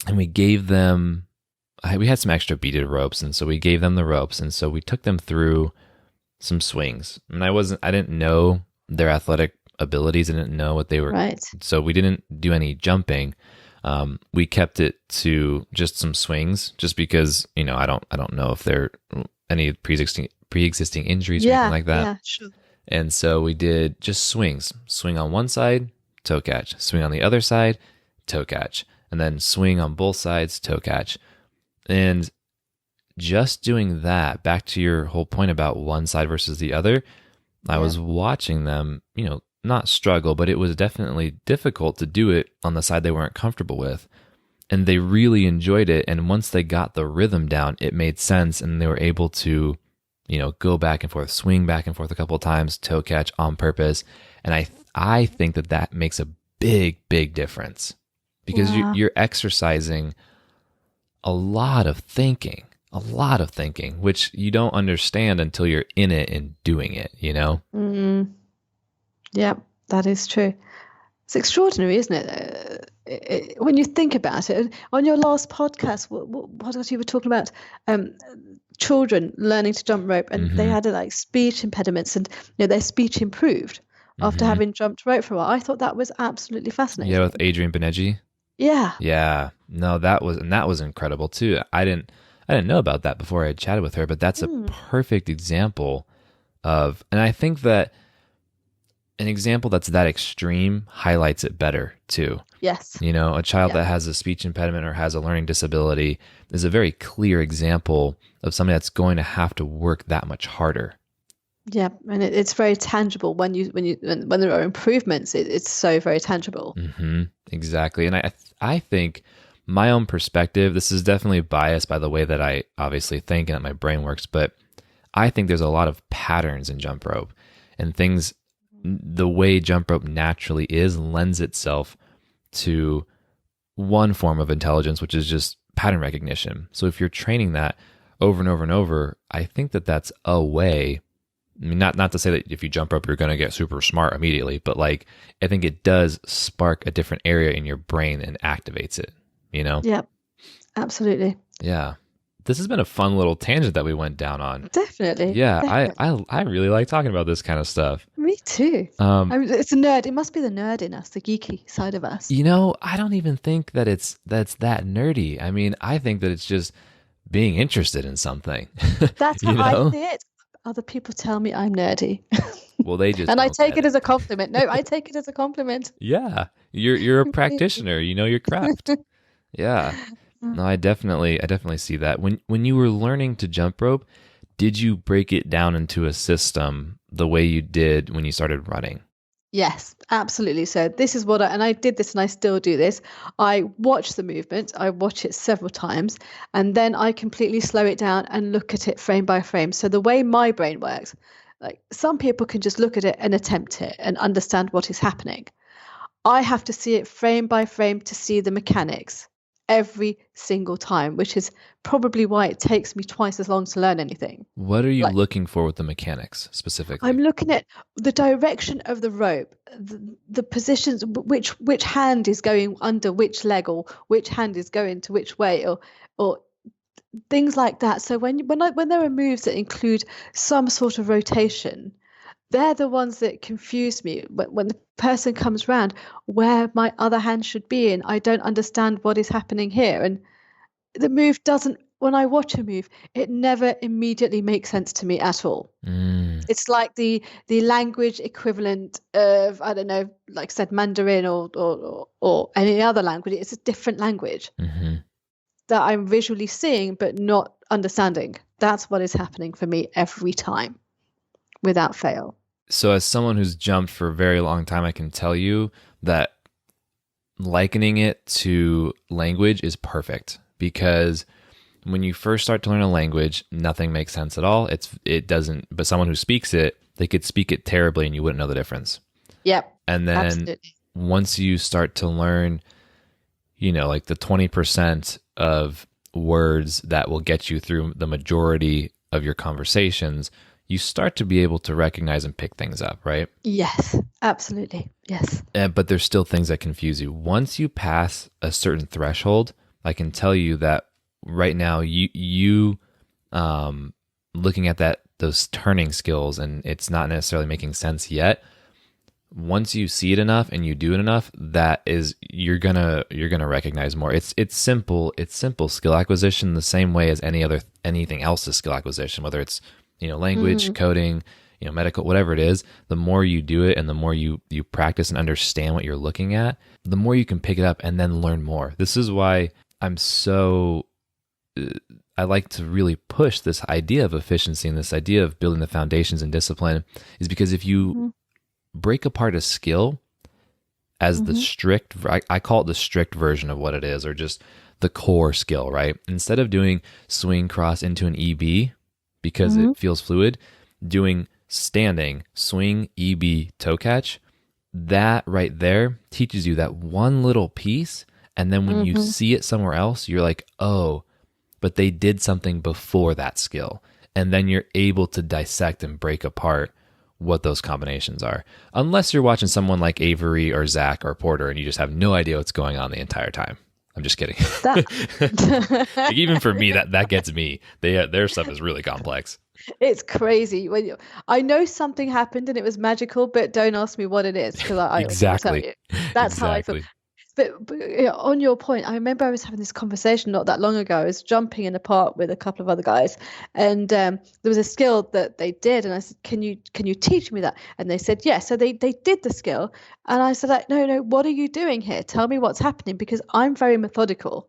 and we gave them, we had some extra beaded ropes. And so we gave them the ropes. And so we took them through some swings. And I didn't know their athletic abilities. I didn't know what they were. Right. So we didn't do any jumping. We kept it to just some swings, just because, I don't know if there are any pre-existing injuries or anything like that. Yeah, sure. And so we did just swings. Swing on one side, toe catch. Swing on the other side, toe catch. and then swing on both sides, toe catch. And just doing that, back to your whole point about one side versus the other, I was watching them, not struggle, but it was definitely difficult to do it on the side they weren't comfortable with. And they really enjoyed it. And once they got the rhythm down, it made sense. And they were able to, go back and forth, swing back and forth a couple of times, toe catch on purpose. And I think that makes a big, big difference because you're exercising a lot of thinking, which you don't understand until you're in it and doing it, Mm-hmm. Yep, that is true. It's extraordinary, isn't it? When you think about it. On your last podcast, what else you were talking about? Children learning to jump rope, and they had speech impediments, and their speech improved after having jumped rope for a while. I thought that was absolutely fascinating. Yeah, with Adrienne Banerjee. Yeah. No, that was incredible too. I didn't know about that before I had chatted with her, but that's a perfect example of, and I think that an example that's that extreme highlights it better too. Yes. A child that has a speech impediment or has a learning disability is a very clear example of somebody that's going to have to work that much harder. Yeah, and it's very tangible when there are improvements. It's so very tangible. Mm-hmm. Exactly, and I think my own perspective. This is definitely biased by the way that I obviously think and that my brain works, but I think there's a lot of patterns in jump rope and things. The way jump rope naturally is lends itself to one form of intelligence, which is just pattern recognition. So if you're training that over and over and over, I think that that's a way. I mean, not to say that if you jump rope, you're going to get super smart immediately, but I think it does spark a different area in your brain and activates it, Yep, absolutely. Yeah. This has been a fun little tangent that we went down on. Definitely. Yeah, definitely. I really like talking about this kind of stuff. Me too. It's a nerd. It must be the nerd in us, the geeky side of us. I don't even think that that's that nerdy. I mean, I think that it's just being interested in something. That's how I see it. Other people tell me I'm nerdy. Well, they just and I take it as a compliment. No, I take it as a compliment. Yeah, you're a practitioner. You know your craft. Yeah. No, I definitely see that. When you were learning to jump rope, did you break it down into a system the way you did when you started running? Yes, absolutely. So this is what I did this and I still do this. I watch the movement. I watch it several times and then I completely slow it down and look at it frame by frame. So the way my brain works, some people can just look at it and attempt it and understand what is happening. I have to see it frame by frame to see the mechanics every single time, which is probably why it takes me twice as long to learn anything. What are you looking for with the mechanics specifically? I'm looking at the direction of the rope, the positions, which hand is going under which leg, or which hand is going to which way, or things like that. So when there are moves that include some sort of rotation, they're the ones that confuse me. When the person comes round, where my other hand should be, and I don't understand what is happening here. And the move doesn't, when I watch a move, it never immediately makes sense to me at all. It's like the language equivalent of, I don't know, like I said, Mandarin or any other language. It's a different language that I'm visually seeing but not understanding. That's what is happening for me every time, without fail. So as someone who's jumped for a very long time, I can tell you that likening it to language is perfect, because when you first start to learn a language, nothing makes sense at all. It doesn't, but someone who speaks it, they could speak it terribly and you wouldn't know the difference. Yep. And then absolutely. Once you start to learn, like the 20% of words that will get you through the majority of your conversations, you start to be able to recognize and pick things up, right? Yes, absolutely. Yes. But there's still things that confuse you. Once you pass a certain threshold, I can tell you that right now, you looking at those turning skills, and it's not necessarily making sense yet. Once you see it enough and you do it enough, that is, you're gonna recognize more. It's simple. It's simple skill acquisition, the same way as anything else is skill acquisition, whether it's language, coding, medical, whatever it is, the more you do it and the more you practice and understand what you're looking at, the more you can pick it up and then learn more. This is why I like to really push this idea of efficiency and this idea of building the foundations and discipline, is because if you break apart a skill as the strict, I call it the strict version of what it is, or just the core skill, right? Instead of doing swing cross into an EB because it feels fluid, doing standing, swing, EB, toe catch, that right there teaches you that one little piece. And then when you see it somewhere else, you're like, oh, but they did something before that skill. And then you're able to dissect and break apart what those combinations are. Unless you're watching someone like Avery or Zach or Porter and you just have no idea what's going on the entire time. I'm just kidding. Like, even for me, that gets me. Their stuff is really complex. It's crazy. I know something happened and it was magical, but don't ask me what it is, because I Exactly. will tell you. That's how I feel. But on your point, I remember I was having this conversation not that long ago. I was jumping in a park with a couple of other guys, and there was a skill that they did, and I said, "Can you teach me that?" And they said, "Yes." So they did the skill, and I said, like, "No, what are you doing here? Tell me what's happening, because I'm very methodical.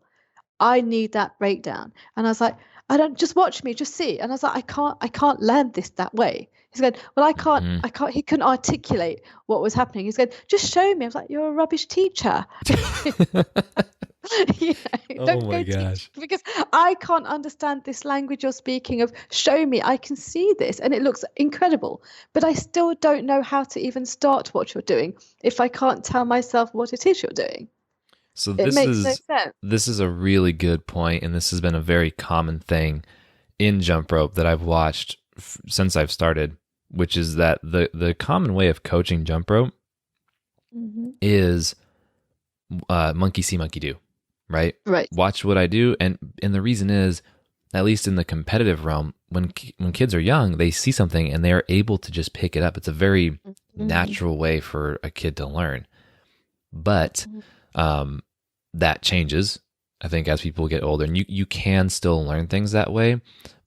I need that breakdown." And I was like, "I don't, just watch me, just see." And I was like, I can't learn this that way." He's going, "Well, I can't. He couldn't articulate what was happening." He's going, "Just show me." I was like, "You're a rubbish teacher." Oh my gosh. Because I can't understand this language you're speaking of. Show me. I can see this and it looks incredible, but I still don't know how to even start what you're doing if I can't tell myself what it is you're doing. So this is a really good point, and this has been a very common thing in jump rope that I've watched since I've started, which is that the common way of coaching jump rope is monkey see, monkey do, right? Right. Watch what I do, and the reason is, at least in the competitive realm, when kids are young, they see something and they are able to just pick it up. It's a very natural way for a kid to learn, but that changes, I think, as people get older, and you can still learn things that way.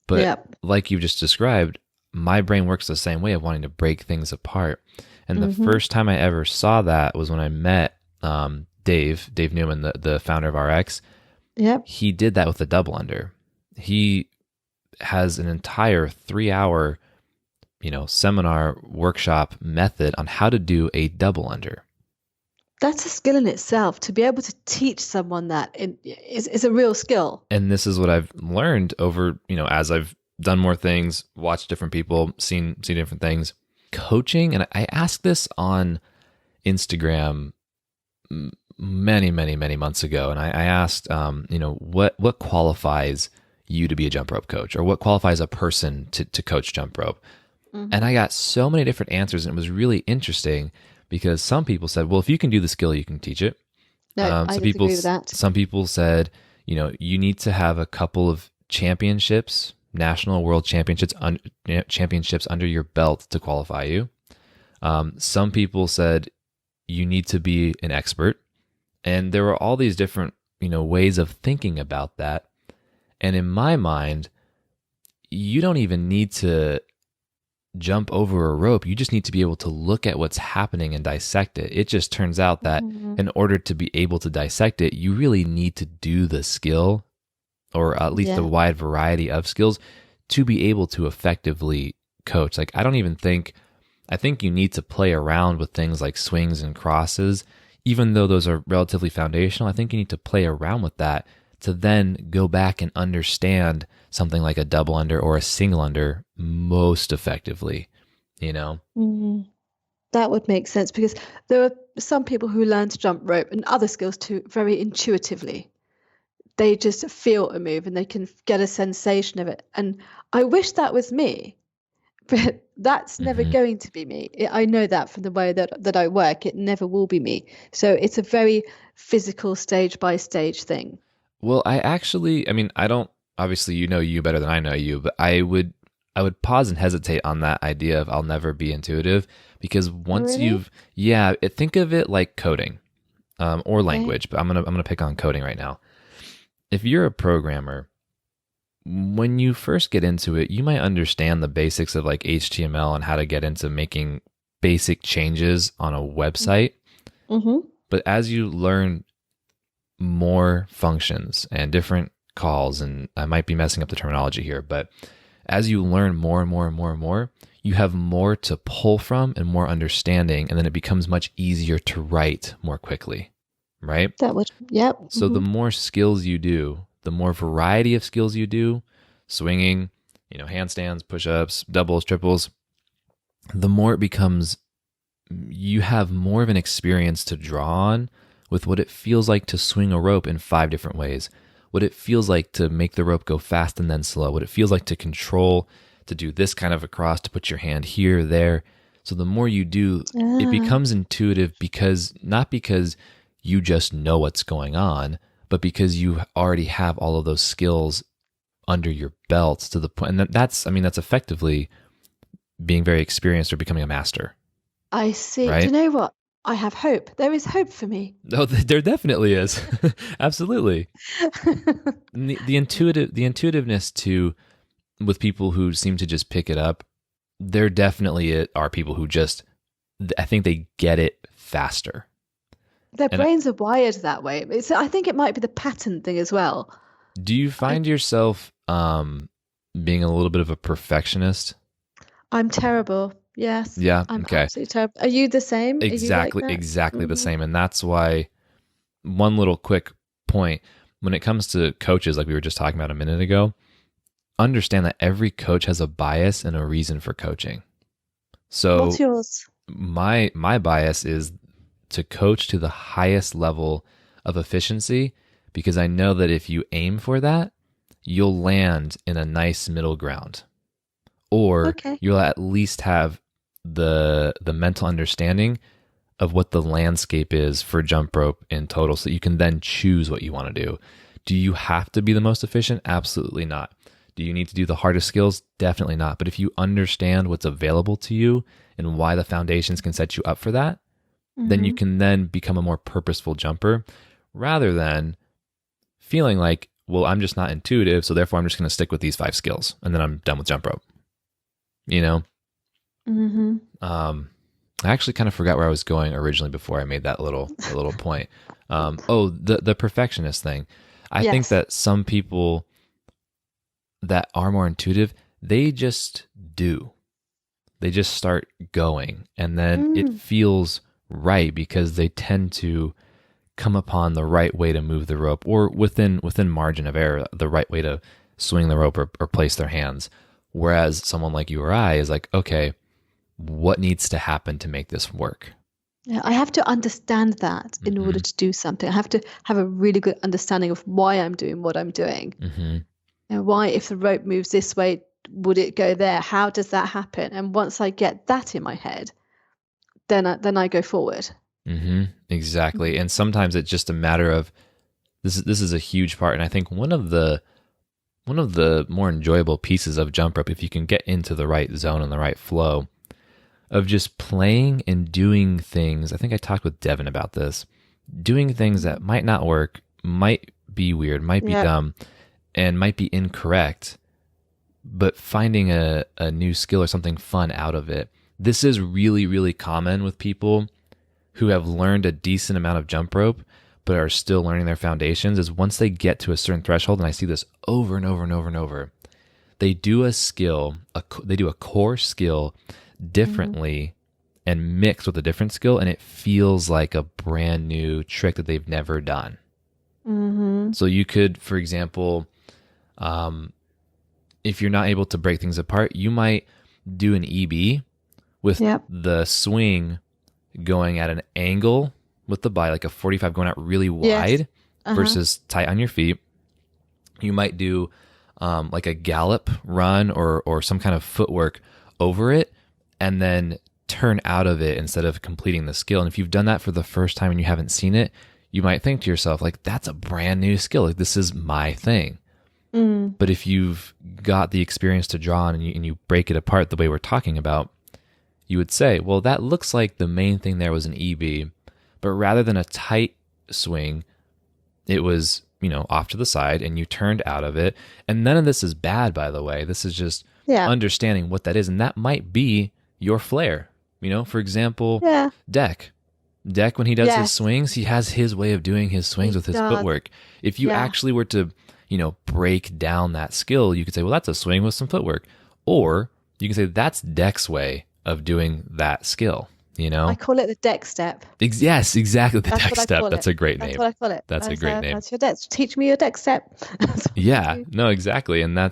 But like you just described, my brain works the same way of wanting to break things apart. And the first time I ever saw that was when I met Dave Newman, the founder of RX. Yep. He did that with a double under. He has an entire 3-hour, seminar workshop method on how to do a double under. That's a skill in itself. To be able to teach someone that is a real skill. And this is what I've learned over, as I've done more things, watched different people, seen different things. Coaching, and I asked this on Instagram many, many, many months ago, and I asked, what qualifies you to be a jump rope coach, or what qualifies a person to coach jump rope? And I got so many different answers, and it was really interesting. Because some people said, well, if you can do the skill, you can teach it. No, I disagree with that. Some people said, you need to have a couple of championships, national world championships under your belt to qualify you. Some people said you need to be an expert. And there were all these different, ways of thinking about that. And in my mind, you don't even need to jump over a rope. You just need to be able to look at what's happening and dissect it. It just turns out that in order to be able to dissect it, you really need to do the skill, or at least a wide variety of skills, to be able to effectively coach. Like, I think you need to play around with things like swings and crosses, even though those are relatively foundational. I think you need to play around with that to then go back and understand something like a double under or a single under most effectively, That would make sense, because there are some people who learn to jump rope and other skills too very intuitively. They just feel a move and they can get a sensation of it. And I wish that was me, but that's never going to be me. I know that from the way that I work. It never will be me. So it's a very physical, stage by stage thing. Well, I don't, obviously you better than I know you, but I would pause and hesitate on that idea of I'll never be intuitive, because once think of it like coding, or language, but I'm going to pick on coding right now. If you're a programmer, when you first get into it, you might understand the basics of like HTML and how to get into making basic changes on a website. Mm-hmm. But as you learn more functions and different calls, and I might be messing up the terminology here, but as you learn more and more and more and more, you have more to pull from and more understanding, and then it becomes much easier to write more quickly, right? Yep. So the more skills you do, the more variety of skills you do, swinging, handstands, push-ups, doubles, triples, the more it becomes, you have more of an experience to draw on with what it feels like to swing a rope in 5 different ways, what it feels like to make the rope go fast and then slow, what it feels like to control, to do this kind of a cross, to put your hand here, there. So the more you do, it becomes intuitive not because you just know what's going on, but because you already have all of those skills under your belt to the point. And that's effectively being very experienced or becoming a master. I see. Right? Do you know what? I have hope. There is hope for me. Oh, there definitely is. Absolutely. The intuitiveness with people who seem to just pick it up, there definitely are people who just, I think they get it faster. Their brains are wired that way. I think it might be the pattern thing as well. Do you find yourself being a little bit of a perfectionist? I'm terrible. Yes. Yeah. I'm okay. absolutely terrible. Are you the same? Exactly. Exactly the same. And that's why, one little quick point, when it comes to coaches, like we were just talking about a minute ago, understand that every coach has a bias and a reason for coaching. So what's yours? My bias is to coach to the highest level of efficiency, because I know that if you aim for that, you'll land in a nice middle ground, or you'll at least have the mental understanding of what the landscape is for jump rope in total, so that you can then choose what you want to do. Do you have to be the most efficient? Absolutely not. Do you need to do the hardest skills? Definitely not. But if you understand what's available to you and why the foundations can set you up for that, then you can then become a more purposeful jumper, rather than feeling like, well, I'm just not intuitive, so therefore I'm just going to stick with these 5 skills and then I'm done with jump rope. I actually kind of forgot where I was going originally before I made that little point. The perfectionist thing. I think that some people that are more intuitive, they just do. They just start going, and then it feels right because they tend to come upon the right way to move the rope, or within margin of error, the right way to swing the rope or place their hands. Whereas someone like you or I is like, okay, what needs to happen to make this work? Yeah, I have to understand that in order to do something. I have to have a really good understanding of why I'm doing what I'm doing. And why, if the rope moves this way, would it go there? How does that happen? And once I get that in my head, then I go forward. Exactly. And sometimes it's just a matter of, this is a huge part. And I think one of the more enjoyable pieces of jump rope, if you can get into the right zone and the right flow of just playing and doing things. I think I talked with Devin about this, doing things that might not work, might be weird, might be dumb, and might be incorrect, but finding a new skill or something fun out of it. This is really, really common with people who have learned a decent amount of jump rope but are still learning their foundations, is once they get to a certain threshold, and I see this over and over and over and over, they do a skill, they do a core skill differently and mix with a different skill, and it feels like a brand new trick that they've never done. So you could, for example, if you're not able to break things apart, you might do an EB with the swing going at an angle with the body, like a 45 going out really wide versus tight on your feet. You might do like a gallop run or some kind of footwork over it, and then turn out of it instead of completing the skill. And if you've done that for the first time and you haven't seen it, you might think to yourself, like, that's a brand new skill. Like, this is my thing. But if you've got the experience to draw on and you break it apart the way we're talking about, you would say, well, that looks like the main thing there was an EB, but rather than a tight swing, it was off to the side and you turned out of it. And none of this is bad, by the way. This is just understanding what that is. And that might be your flair. For example, Deck, when he does his swings, he has his way of doing his swings with his footwork. If you actually were to, break down that skill, you could say, well, that's a swing with some footwork. Or you can say that's Deck's way of doing that skill. I call it the Deck step. Yes, exactly. The Deck step. That's a great name. That's what I call it. That's a great name. That's your Deck. Teach me your Deck step. Yeah, no, exactly. And I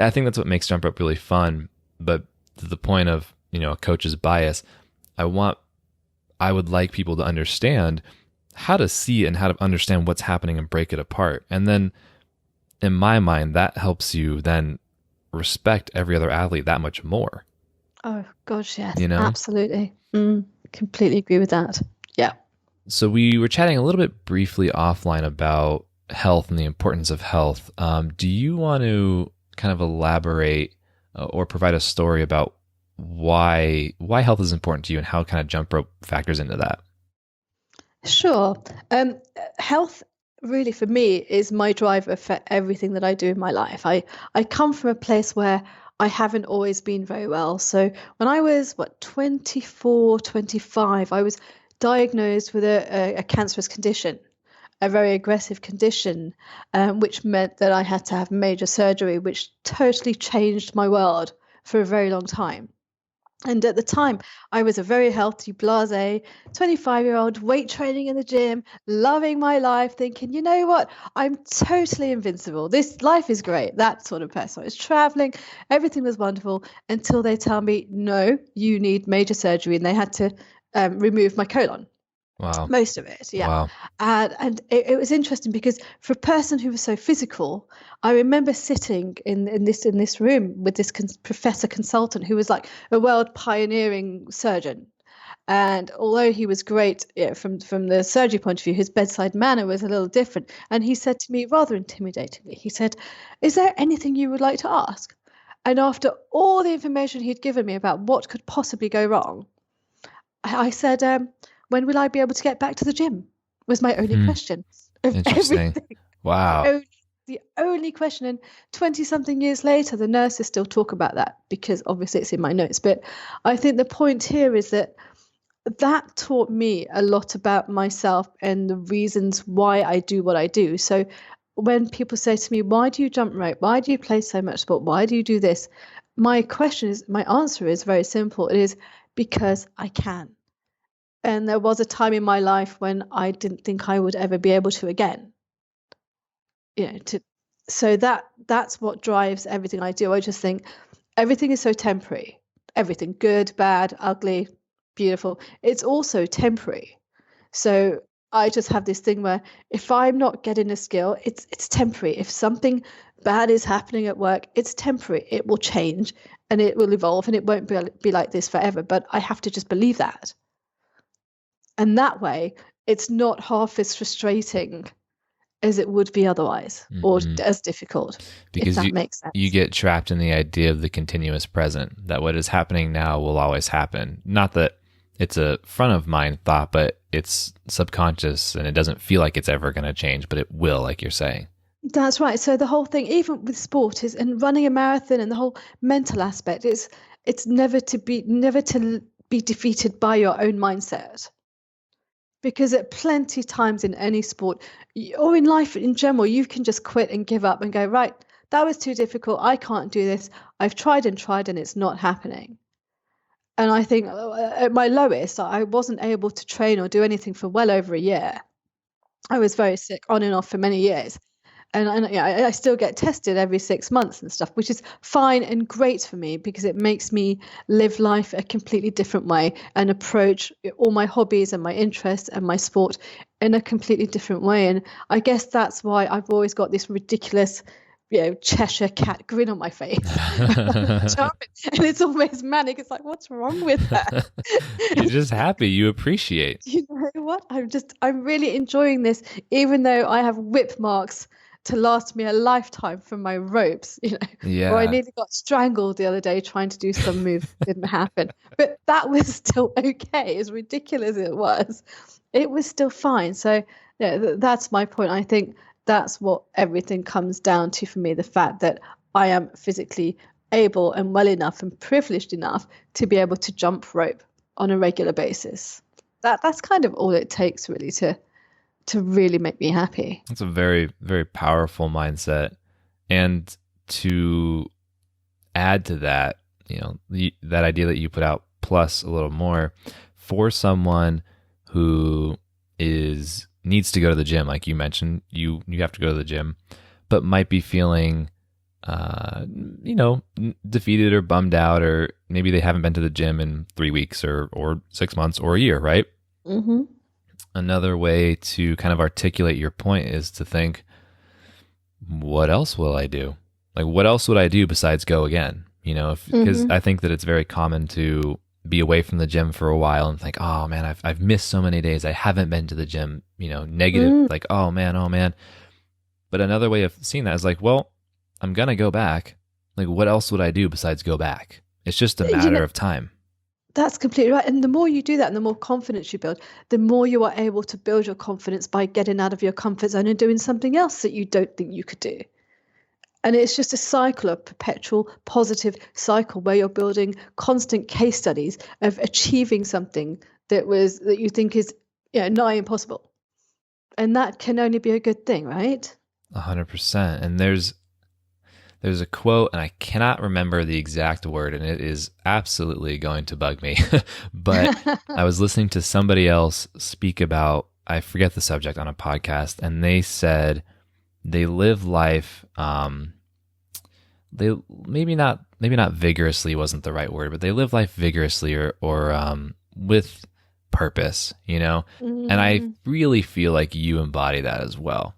think that's what makes jump rope really fun. But to the point of, a coach's bias, I would like people to understand how to see and how to understand what's happening and break it apart. And then in my mind, that helps you then respect every other athlete that much more. Oh gosh, yes, absolutely. Completely agree with that. Yeah. So we were chatting a little bit briefly offline about health and the importance of health. Do you want to kind of elaborate or provide a story about why health is important to you and how kind of jump rope factors into that? Sure. Health really for me is my driver for everything that I do in my life. I come from a place where I haven't always been very well. So when I was 24, 25, I was diagnosed with a cancerous condition, a very aggressive condition, which meant that I had to have major surgery, which totally changed my world for a very long time. And at the time, I was a very healthy, blasé, 25-year-old, weight training in the gym, loving my life, thinking, you know what, I'm totally invincible. This life is great, that sort of person. I was traveling, everything was wonderful, until they tell me, no, you need major surgery. And they had to remove my colon. Wow. Most of it, yeah. Wow. And it was interesting because for a person who was so physical, I remember sitting in this room with this professor consultant who was like a world pioneering surgeon. And although he was great from the surgery point of view, his bedside manner was a little different. And he said to me rather intimidatingly, he said, "Is there anything you would like to ask?" And after all the information he'd given me about what could possibly go wrong, I said, when will I be able to get back to the gym? Was my only question. Interesting. Everything. Wow. The only question. And 20-something years later, the nurses still talk about that because obviously it's in my notes. But I think the point here is that taught me a lot about myself and the reasons why I do what I do. So when people say to me, why do you jump rope? Why do you play so much sport? Why do you do this? My answer is very simple. It is because I can. And there was a time in my life when I didn't think I would ever be able to again. So that's what drives everything I do. I just think everything is so temporary. Everything, good, bad, ugly, beautiful. It's also temporary. So I just have this thing where if I'm not getting a skill, it's temporary. If something bad is happening at work, it's temporary. It will change and it will evolve and it won't be like this forever. But I have to just believe that. And that way, it's not half as frustrating as it would be otherwise, or as difficult, because if that makes sense. You get trapped in the idea of the continuous present, that what is happening now will always happen. Not that it's a front of mind thought, but it's subconscious and it doesn't feel like it's ever going to change, but it will, like you're saying. That's right. So the whole thing, even with sport, is and running a marathon and the whole mental aspect, it's never to be defeated by your own mindset. Because at plenty times in any sport or in life in general, you can just quit and give up and go, right, that was too difficult. I can't do this. I've tried and it's not happening. And I think at my lowest, I wasn't able to train or do anything for well over a year. I was very sick on and off for many years. And I still get tested every 6 months and stuff, which is fine and great for me because it makes me live life a completely different way and approach all my hobbies and my interests and my sport in a completely different way. And I guess that's why I've always got this ridiculous, Cheshire cat grin on my face. And it's always manic. It's like, what's wrong with that? You're just happy. You appreciate. You know what? I'm really enjoying this, even though I have whip marks to last me a lifetime from my ropes, Yeah. Or I nearly got strangled the other day trying to do some move. Didn't happen. But that was still okay. As ridiculous as it was still fine. So that's my point. I think That's what everything comes down to for me, the fact that I am physically able and well enough and privileged enough to be able to jump rope on a regular basis. That's kind of all it takes really to really make me happy. That's a very, very powerful mindset. And to add to that, that idea that you put out plus a little more, for someone who needs to go to the gym, like you mentioned, you have to go to the gym, but might be feeling defeated or bummed out, or maybe they haven't been to the gym in 3 weeks or 6 months or a year, right? Mm-hmm. Another way to kind of articulate your point is to think, what else will I do? Like, what else would I do besides go again? Because I think that it's very common to be away from the gym for a while and think, oh man, I've missed so many days. I haven't been to the gym, negative, like, oh man. But another way of seeing that is like, well, I'm going to go back. Like, what else would I do besides go back? It's just a matter of time. That's completely right. And the more you do that and the more confidence you build, the more you are able to build your confidence by getting out of your comfort zone and doing something else that you don't think you could do. And it's just a cycle, of perpetual positive cycle where you're building constant case studies of achieving something that you think is nigh impossible. And that can only be a good thing, right? 100%. And there's a quote, and I cannot remember the exact word, and it is absolutely going to bug me. But I was listening to somebody else speak about, I forget the subject, on a podcast, and they said they live life, they maybe not vigorously wasn't the right word, but they live life vigorously or with purpose, And I really feel like you embody that as well,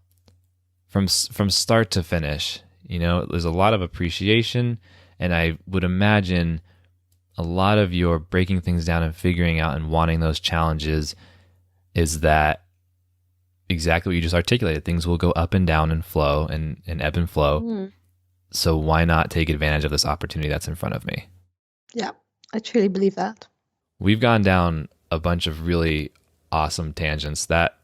from start to finish. There's a lot of appreciation, and I would imagine a lot of your breaking things down and figuring out and wanting those challenges is that exactly what you just articulated. Things will go up and down and flow and ebb and flow. So why not take advantage of this opportunity that's in front of me? Yeah, I truly believe that. We've gone down a bunch of really awesome tangents that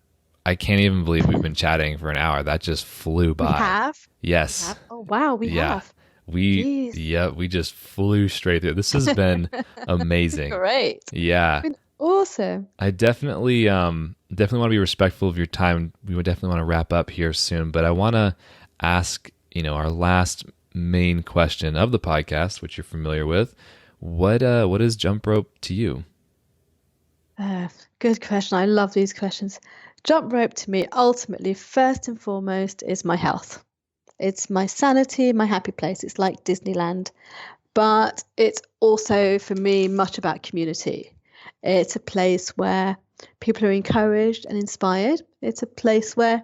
I can't even believe we've been chatting for an hour. That just flew by. We have? Yes. We have? Oh, wow, we have. We just flew straight through. This has been amazing. Great. Yeah. It's been awesome. I definitely want to be respectful of your time. We would definitely want to wrap up here soon, but I want to ask, our last main question of the podcast, which you're familiar with. What is jump rope to you? Good question. I love these questions. Jump rope to me, ultimately, first and foremost, is my health. It's my sanity, my happy place. It's like Disneyland. But it's also, for me, much about community. It's a place where people are encouraged and inspired. It's a place where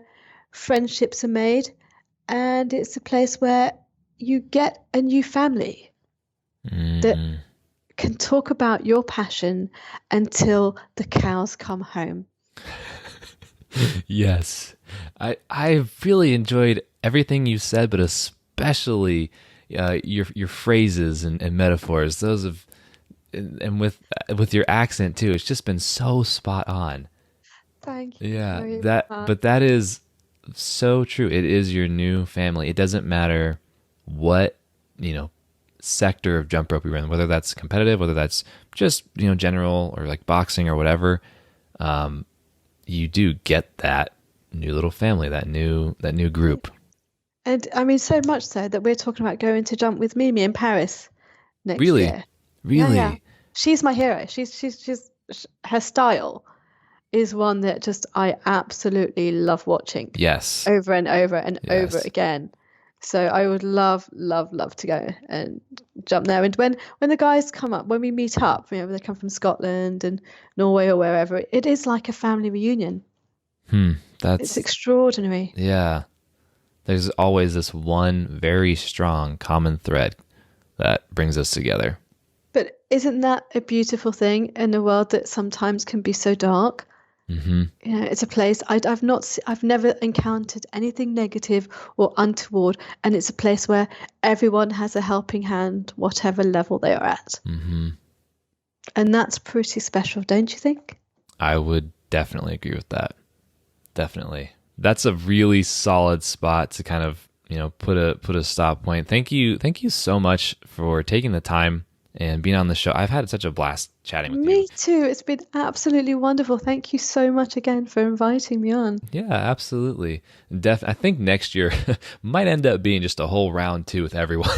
friendships are made. And it's a place where you get a new family that can talk about your passion until the cows come home. Yes. I've really enjoyed everything you said, but especially your phrases and metaphors. Those of, and with your accent too. It's just been so spot on. Thank you. Yeah, but that is so true. It is your new family. It doesn't matter what, sector of jump rope you're in, whether that's competitive, whether that's just, general or like boxing or whatever. You do get that new little family, that new group. And I mean, so much so that we're talking about going to jump with Mimi in Paris next year. Really? Yeah. She's my hero. She's her style is one that just I absolutely love watching. Yes. Over and over and over again. So I would love to go and jump there. And when the guys come up, when we meet up, they come from Scotland and Norway or wherever, it is like a family reunion. It's extraordinary. Yeah. There's always this one very strong common thread that brings us together. But isn't that a beautiful thing in a world that sometimes can be so dark? Mm-hmm. It's a place I've never encountered anything negative or untoward, and it's a place where everyone has a helping hand, whatever level they are at. Mm-hmm. And that's pretty special, don't you think? I would definitely agree with that. Definitely. that's a really solid spot to kind of, put a stop point. Thank you so much for taking the time and being on the show. I've had such a blast chatting with you. Me too. It's been absolutely wonderful. Thank you so much again for inviting me on. Yeah, absolutely. I think next year might end up being just a whole round 2 with everyone.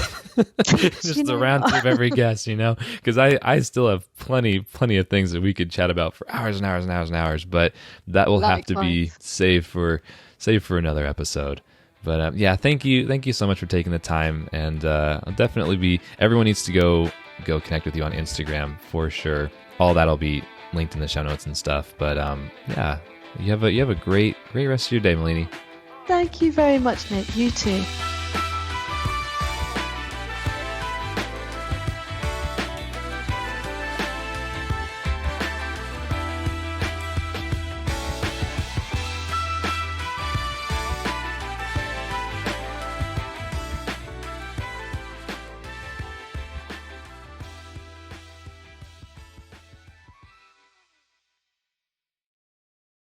Just a round 2 of every guest, because I still have plenty of things that we could chat about for hours and hours and hours and hours, but that will have to be saved for another episode. But yeah, thank you so much for taking the time, and I'll definitely everyone needs to go connect with you on Instagram for sure. All that'll be linked in the show notes and stuff. But yeah, you have a great rest of your day, Malini. Thank you very much, Nick. You too.